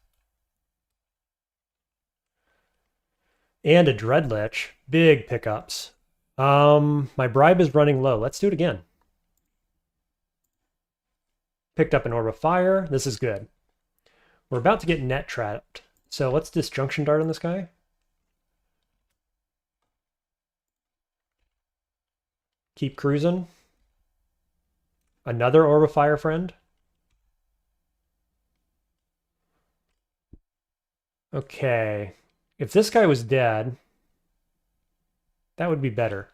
And a Dread Lich. Big pickups. My bribe is running low. Let's do it again. Picked up an Orb of Fire. This is good. We're about to get net trapped. So let's Disjunction Dart on this guy. Keep cruising. Another Orb of Fire friend. Okay. If this guy was dead, that would be better.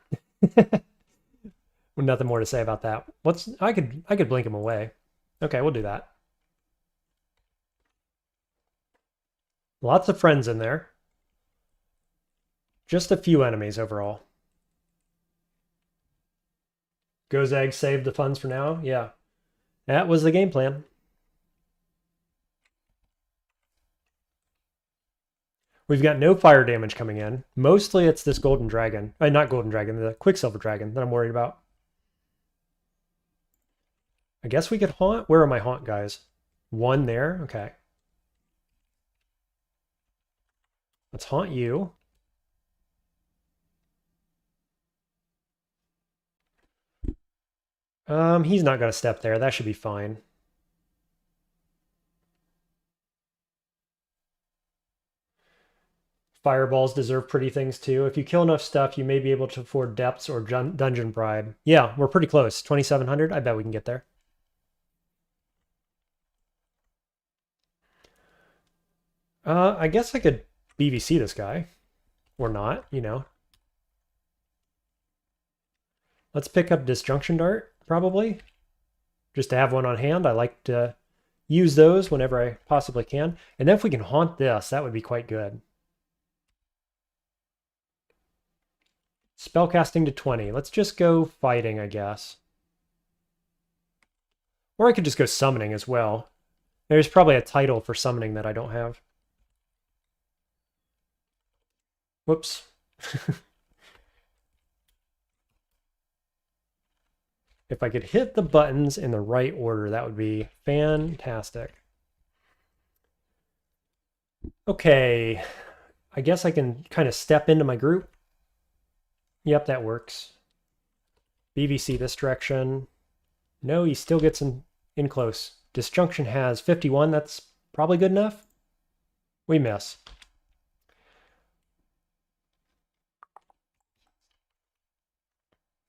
Nothing more to say about that. I could blink him away. Okay, we'll do that. Lots of friends in there. Just a few enemies overall. Gozag saved the funds for now. Yeah. That was the game plan. We've got no fire damage coming in. Mostly it's this golden dragon. Not golden dragon, the Quicksilver dragon that I'm worried about. I guess we could haunt. Where are my haunt guys? One there? Okay. Let's haunt you. He's not going to step there. That should be fine. Fireballs deserve pretty things too. If you kill enough stuff, you may be able to afford depths or dungeon bribe. Yeah, we're pretty close. 2,700. I bet we can get there. I guess I could BVC this guy. Or not, you know. Let's pick up Disjunction Dart, probably. Just to have one on hand. I like to use those whenever I possibly can. And then if we can haunt this, that would be quite good. Spellcasting to 20. Let's just go fighting, I guess. Or I could just go summoning as well. There's probably a title for summoning that I don't have. Whoops. If I could hit the buttons in the right order, that would be fantastic. Okay. I guess I can kind of step into my group. Yep, that works. BVC this direction. No, he still gets in close. Disjunction has 51. That's probably good enough. We miss.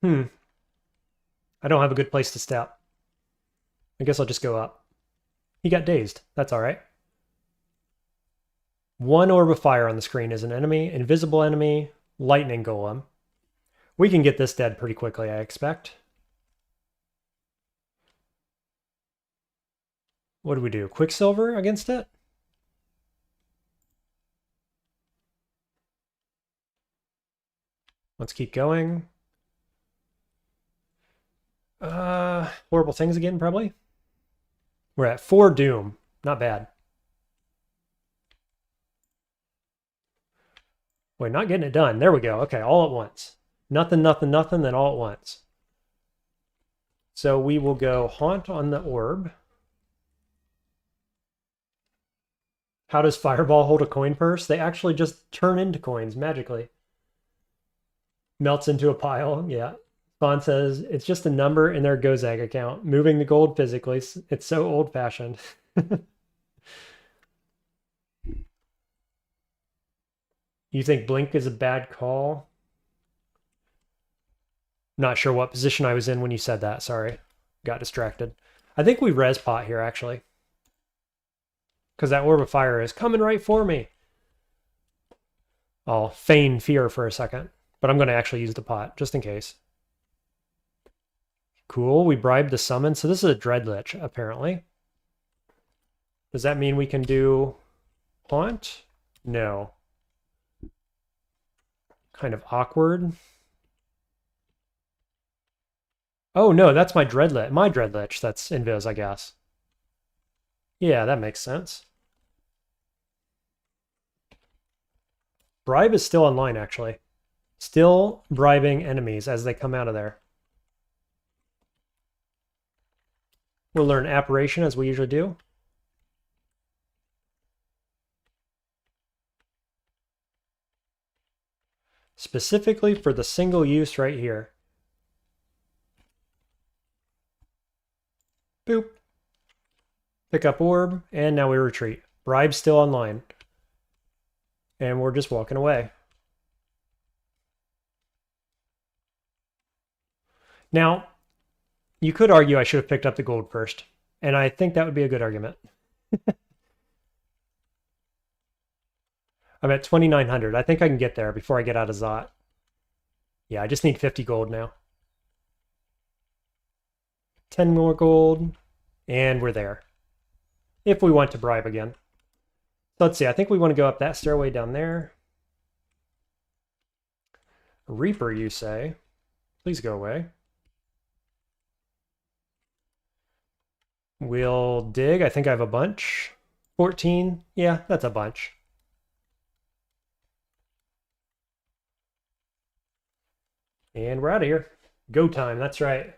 I don't have a good place to step. I guess I'll just go up. He got dazed. That's all right. One orb of fire on the screen is an enemy. Invisible enemy. Lightning golem. We can get this dead pretty quickly, I expect. What do we do? Quicksilver against it? Let's keep going. Horrible things again, probably. We're at 4 doom. Not bad. Wait, not getting it done. There we go. Okay, all at once. Nothing, nothing, nothing, then all at once. So we will go haunt on the orb. How does Fireball hold a coin purse? They actually just turn into coins magically. Melts into a pile, yeah. Spawn says, it's just a number in their Gozag account. Moving the gold physically, it's so old-fashioned. You think Blink is a bad call? Not sure what position I was in when you said that. Sorry. Got distracted. I think we res pot here, actually. Because that orb of fire is coming right for me. I'll feign fear for a second. But I'm going to actually use the pot, just in case. Cool, we bribed the summon. So this is a Dreadlich, apparently. Does that mean we can do Haunt? No. Kind of awkward. Oh no, that's my Dreadlich that's invis, I guess. Yeah, that makes sense. Bribe is still online, actually. Still bribing enemies as they come out of there. We'll learn Apparition as we usually do. Specifically for the single use right here. Boop. Pick up orb, and now we retreat. Bribe still online. And we're just walking away. Now, you could argue I should have picked up the gold first, and I think that would be a good argument. I'm at 2,900. I think I can get there before I get out of Zot. Yeah, I just need 50 gold now. 10 more gold, and we're there. If we want to bribe again. So let's see, I think we want to go up that stairway down there. Reaper, you say? Please go away. We'll dig. I think I have a bunch. 14. Yeah, that's a bunch. And we're out of here. Go time, that's right.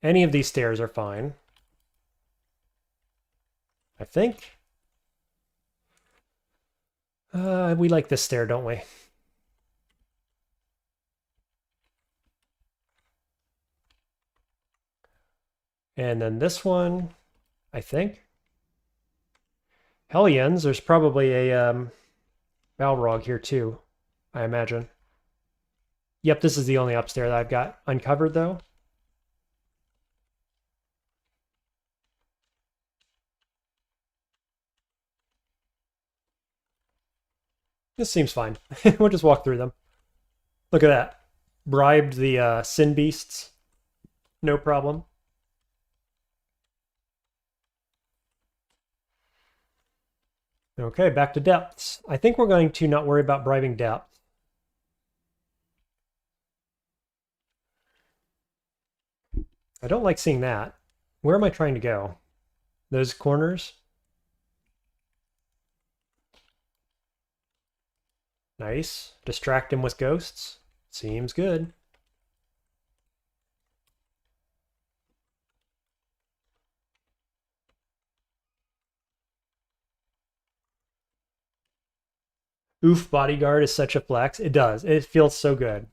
Any of these stairs are fine. I think. We like this stair, don't we? And then this one, I think. Hellions, there's probably a Balrog here too, I imagine. Yep, this is the only upstairs that I've got uncovered though. This seems fine. We'll just walk through them. Look at that. Bribed the Sin Beasts. No problem. Okay, back to depths. I think we're going to not worry about bribing depth. I don't like seeing that. Where am I trying to go? Those corners? Nice. Distract him with ghosts. Seems good. Oof, bodyguard is such a flex. It does. It feels so good.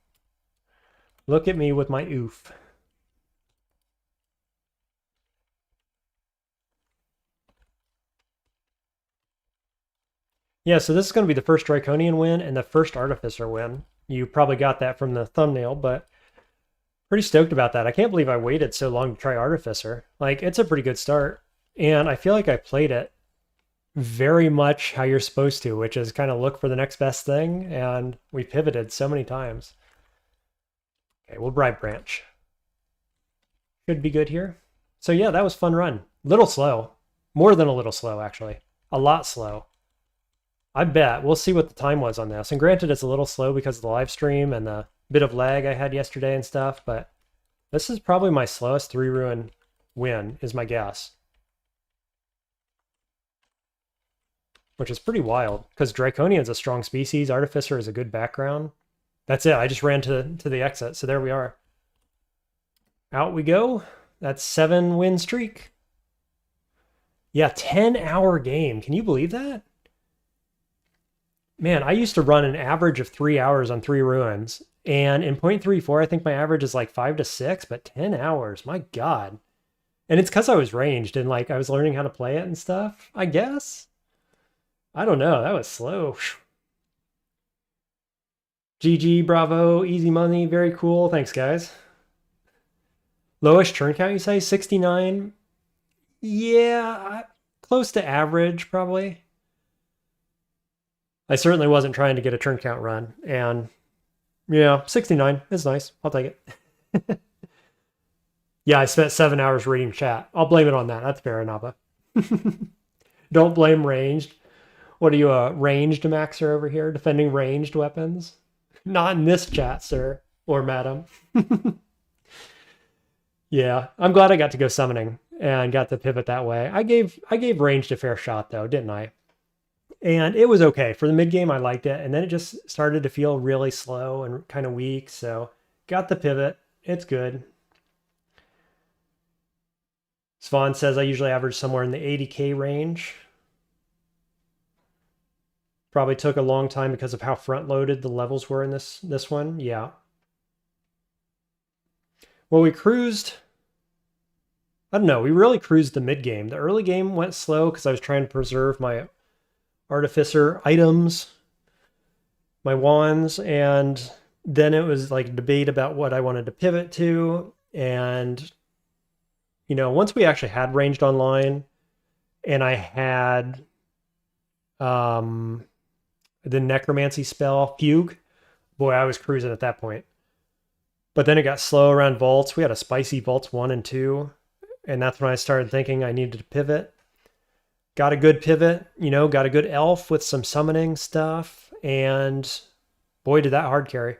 Look at me with my oof. Yeah, so this is going to be the first Draconian win and the first Artificer win. You probably got that from the thumbnail, but pretty stoked about that. I can't believe I waited so long to try Artificer. Like, it's a pretty good start. And I feel like I played it very much how you're supposed to, which is kind of look for the next best thing, and we pivoted so many times. Okay, we'll bribe branch. Should be good here. So yeah, that was fun run. Little slow. More than a little slow, actually. A lot slow. I bet. We'll see what the time was on this. And granted, it's a little slow because of the live stream and the bit of lag I had yesterday and stuff, but this is probably my slowest 3-ruin win, is my guess. Which is pretty wild, because Draconian's a strong species, Artificer is a good background. That's it, I just ran to the exit, so there we are. Out we go. That's 7-win streak. Yeah, 10-hour game. Can you believe that? Man, I used to run an average of 3 hours on 3 ruins, and in 0.34, I think my average is like 5 to 6, but 10 hours, my God. And it's because I was ranged and like I was learning how to play it and stuff, I guess. I don't know, that was slow. GG, bravo, easy money, very cool. Thanks, guys. Lowest turn count, you say? 69? Yeah, close to average, probably. I certainly wasn't trying to get a turn count run. And yeah, 69 is nice. I'll take it. Yeah, I spent 7 hours reading chat. I'll blame it on that. That's fair, Naba. Don't blame ranged. What are you, a ranged maxer over here, defending ranged weapons? Not in this chat, sir or madam. Yeah, I'm glad I got to go summoning and got to pivot that way. I gave ranged a fair shot though, didn't I? And it was okay. For the mid game, I liked it. And then it just started to feel really slow and kind of weak. So got the pivot. It's good. Svan says I usually average somewhere in the 80K range. Probably took a long time because of how front loaded the levels were in this one. Yeah. Well, we cruised. I don't know. We really cruised the mid game. The early game went slow because I was trying to preserve my Artificer items, my wands, and then it was like a debate about what I wanted to pivot to. And, once we actually had ranged online and I had the necromancy spell, Fugue, boy, I was cruising at that point. But then it got slow around vaults. We had a spicy vaults 1 and 2. And that's when I started thinking I needed to pivot. Got a good pivot, got a good elf with some summoning stuff. And boy, did that hard carry.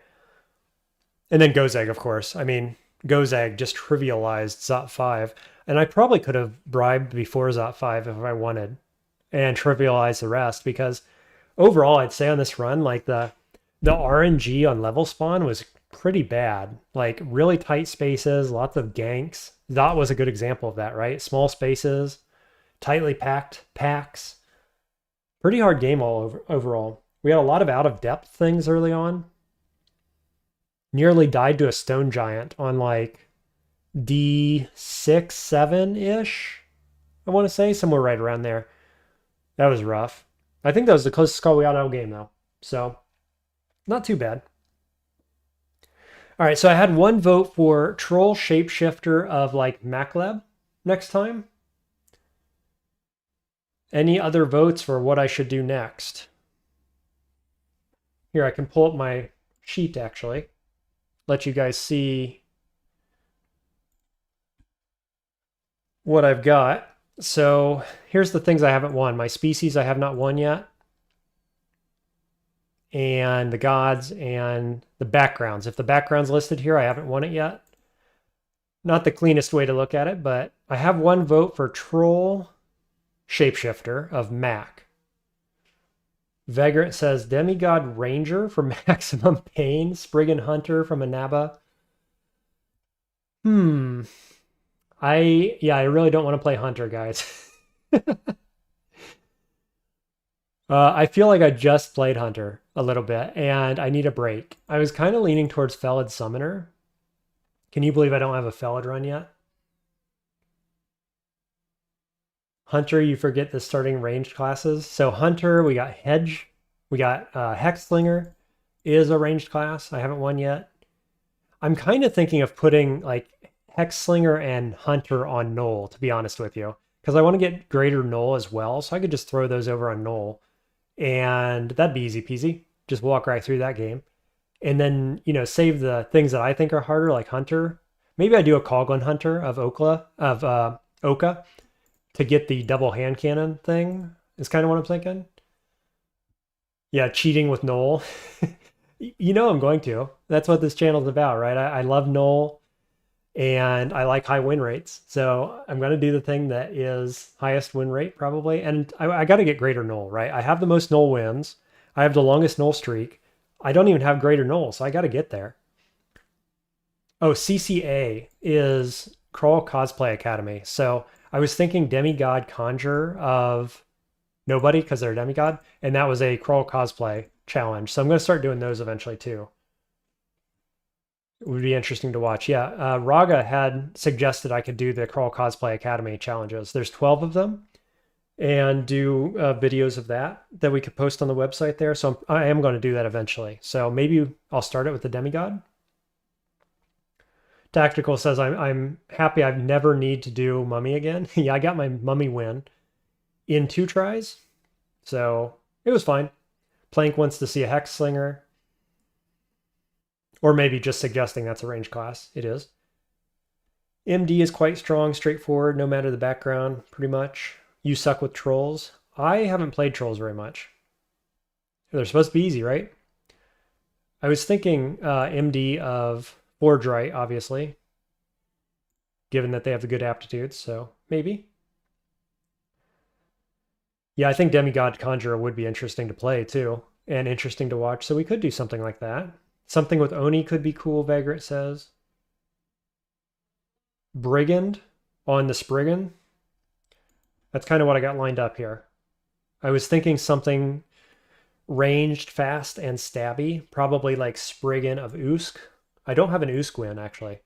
And then Gozag, of course. I mean, Gozag just trivialized Zot 5. And I probably could have bribed before Zot 5 if I wanted and trivialized the rest. Because overall, I'd say on this run, like the RNG on level spawn was pretty bad. Like really tight spaces, lots of ganks. Zot was a good example of that, right? Small spaces, tightly packed packs. Pretty hard game overall. We had a lot of out of depth things early on. Nearly died to a stone giant on like D6, 7-ish. I want to say somewhere right around there. That was rough. I think that was the closest call we got all game though. So not too bad. All right, so I had one vote for Troll Shapeshifter of like Macleb next time. Any other votes for what I should do next? Here, I can pull up my sheet actually. Let you guys see what I've got. So here's the things I haven't won. My species I have not won yet. And the gods and the backgrounds. If the background's listed here, I haven't won it yet. Not the cleanest way to look at it, but I have one vote for Troll Shapeshifter of Mac. Vagrant says Demigod Ranger for maximum pain. Spriggan Hunter from Anaba. I really don't want to play Hunter, guys. I feel like I just played Hunter a little bit, and I need a break. I was kind of leaning towards Felid Summoner. Can you believe I don't have a Felid run yet? Hunter, you forget the starting ranged classes. So Hunter, we got Hedge, we got Hexslinger is a ranged class. I haven't won yet. I'm kind of thinking of putting like Hexslinger and Hunter on Null, to be honest with you, because I want to get Greater Null as well, so I could just throw those over on Null. And that'd be easy peasy. Just walk right through that game. And then, save the things that I think are harder, like Hunter. Maybe I do a Coglin Hunter of Oka to get the double hand cannon thing, is kind of what I'm thinking. Yeah, cheating with Null. I'm going to. That's what this channel's about, right? I love Null. And I like high win rates. So I'm going to do the thing that is highest win rate probably. And I got to get Greater Null, right? I have the most Null wins. I have the longest Null streak. I don't even have Greater Null, so I got to get there. Oh, CCA is Crawl Cosplay Academy. So I was thinking Demigod Conjure of Nobody because they're Demigod. And that was a Crawl Cosplay challenge. So I'm going to start doing those eventually too. It would be interesting to watch. Yeah, Raga had suggested I could do the Crawl Cosplay Academy challenges. There's 12 of them. and do videos of that we could post on the website there. So I am going to do that eventually. So maybe I'll start it with the demigod. Tactical says I'm happy I've never need to do mummy again. Yeah, I got my mummy win in 2 tries, so it was fine. Plank wants to see a hex slinger, or maybe just suggesting that's a range class. It is. MD is quite strong, straightforward, no matter the background, pretty much. You suck with trolls. I haven't played trolls very much. They're supposed to be easy, right? I was thinking MD of Forgerite, obviously, given that they have the good aptitudes, so maybe. Yeah, I think Demigod Conjurer would be interesting to play, too, and interesting to watch, so we could do something like that. Something with Oni could be cool, Vagrant says. Brigand on the Spriggan. That's kind of what I got lined up here. I was thinking something ranged, fast, and stabby, probably like Spriggan of Usk. I don't have an Usk win, actually.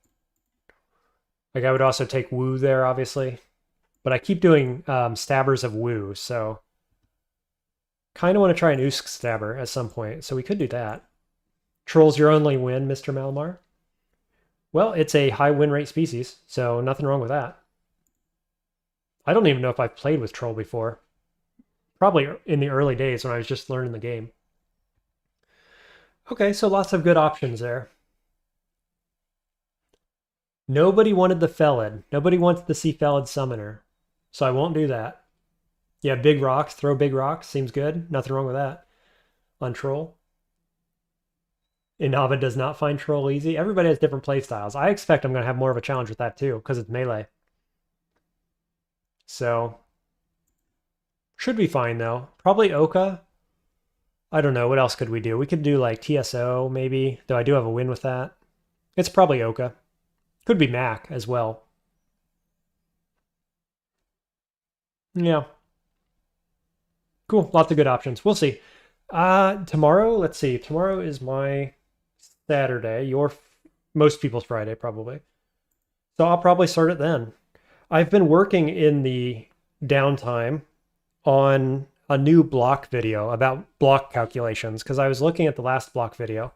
Like, I would also take Woo there, obviously. But I keep doing stabbers of Woo, so kind of want to try an Usk stabber at some point, so we could do that. Troll's your only win, Mr. Malamar. Well, it's a high win rate species, so nothing wrong with that. I don't even know if I've played with Troll before. Probably in the early days when I was just learning the game. Okay, so lots of good options there. Nobody wanted the Felid. Nobody wants to see Felid Summoner. So I won't do that. Yeah, big rocks. Throw big rocks. Seems good. Nothing wrong with that. On Troll. Inaba does not find Troll easy. Everybody has different play styles. I expect I'm going to have more of a challenge with that too, because it's melee. So, should be fine though. Probably Oka. I don't know. What else could we do? We could do like TSO maybe, though I do have a win with that. It's probably Oka. Could be Mac as well. Yeah. Cool. Lots of good options. We'll see. Tomorrow, let's see. Tomorrow is my Saturday. Most people's Friday, probably. So I'll probably start it then. I've been working in the downtime on a new block video about block calculations because I was looking at the last block video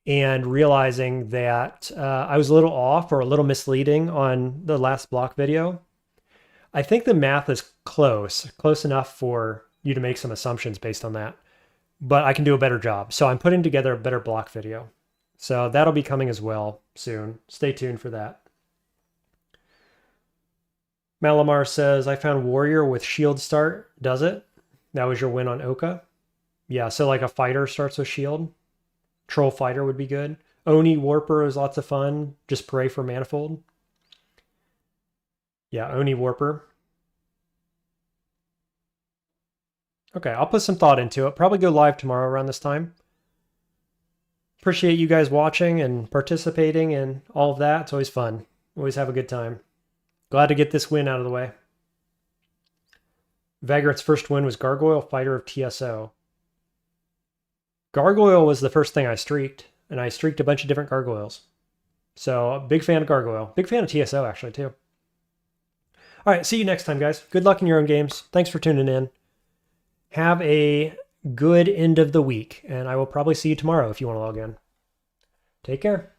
and realizing that I was a little off or a little misleading on the last block video. I think the math is close enough for you to make some assumptions based on that, but I can do a better job. So I'm putting together a better block video. So that'll be coming as well soon. Stay tuned for that. Malamar says, I found Warrior with shield start. Does it? That was your win on Oka? Yeah, so like a fighter starts with shield. Troll fighter would be good. Oni Warper is lots of fun. Just pray for Manifold. Yeah, Oni Warper. Okay, I'll put some thought into it. Probably go live tomorrow around this time. Appreciate you guys watching and participating and all of that. It's always fun. Always have a good time. Glad to get this win out of the way. Vagrant's first win was Gargoyle, Fighter of TSO. Gargoyle was the first thing I streaked, and I streaked a bunch of different Gargoyles. So, big fan of Gargoyle. Big fan of TSO, actually, too. All right, see you next time, guys. Good luck in your own games. Thanks for tuning in. Have a good end of the week, and I will probably see you tomorrow if you want to log in. Take care.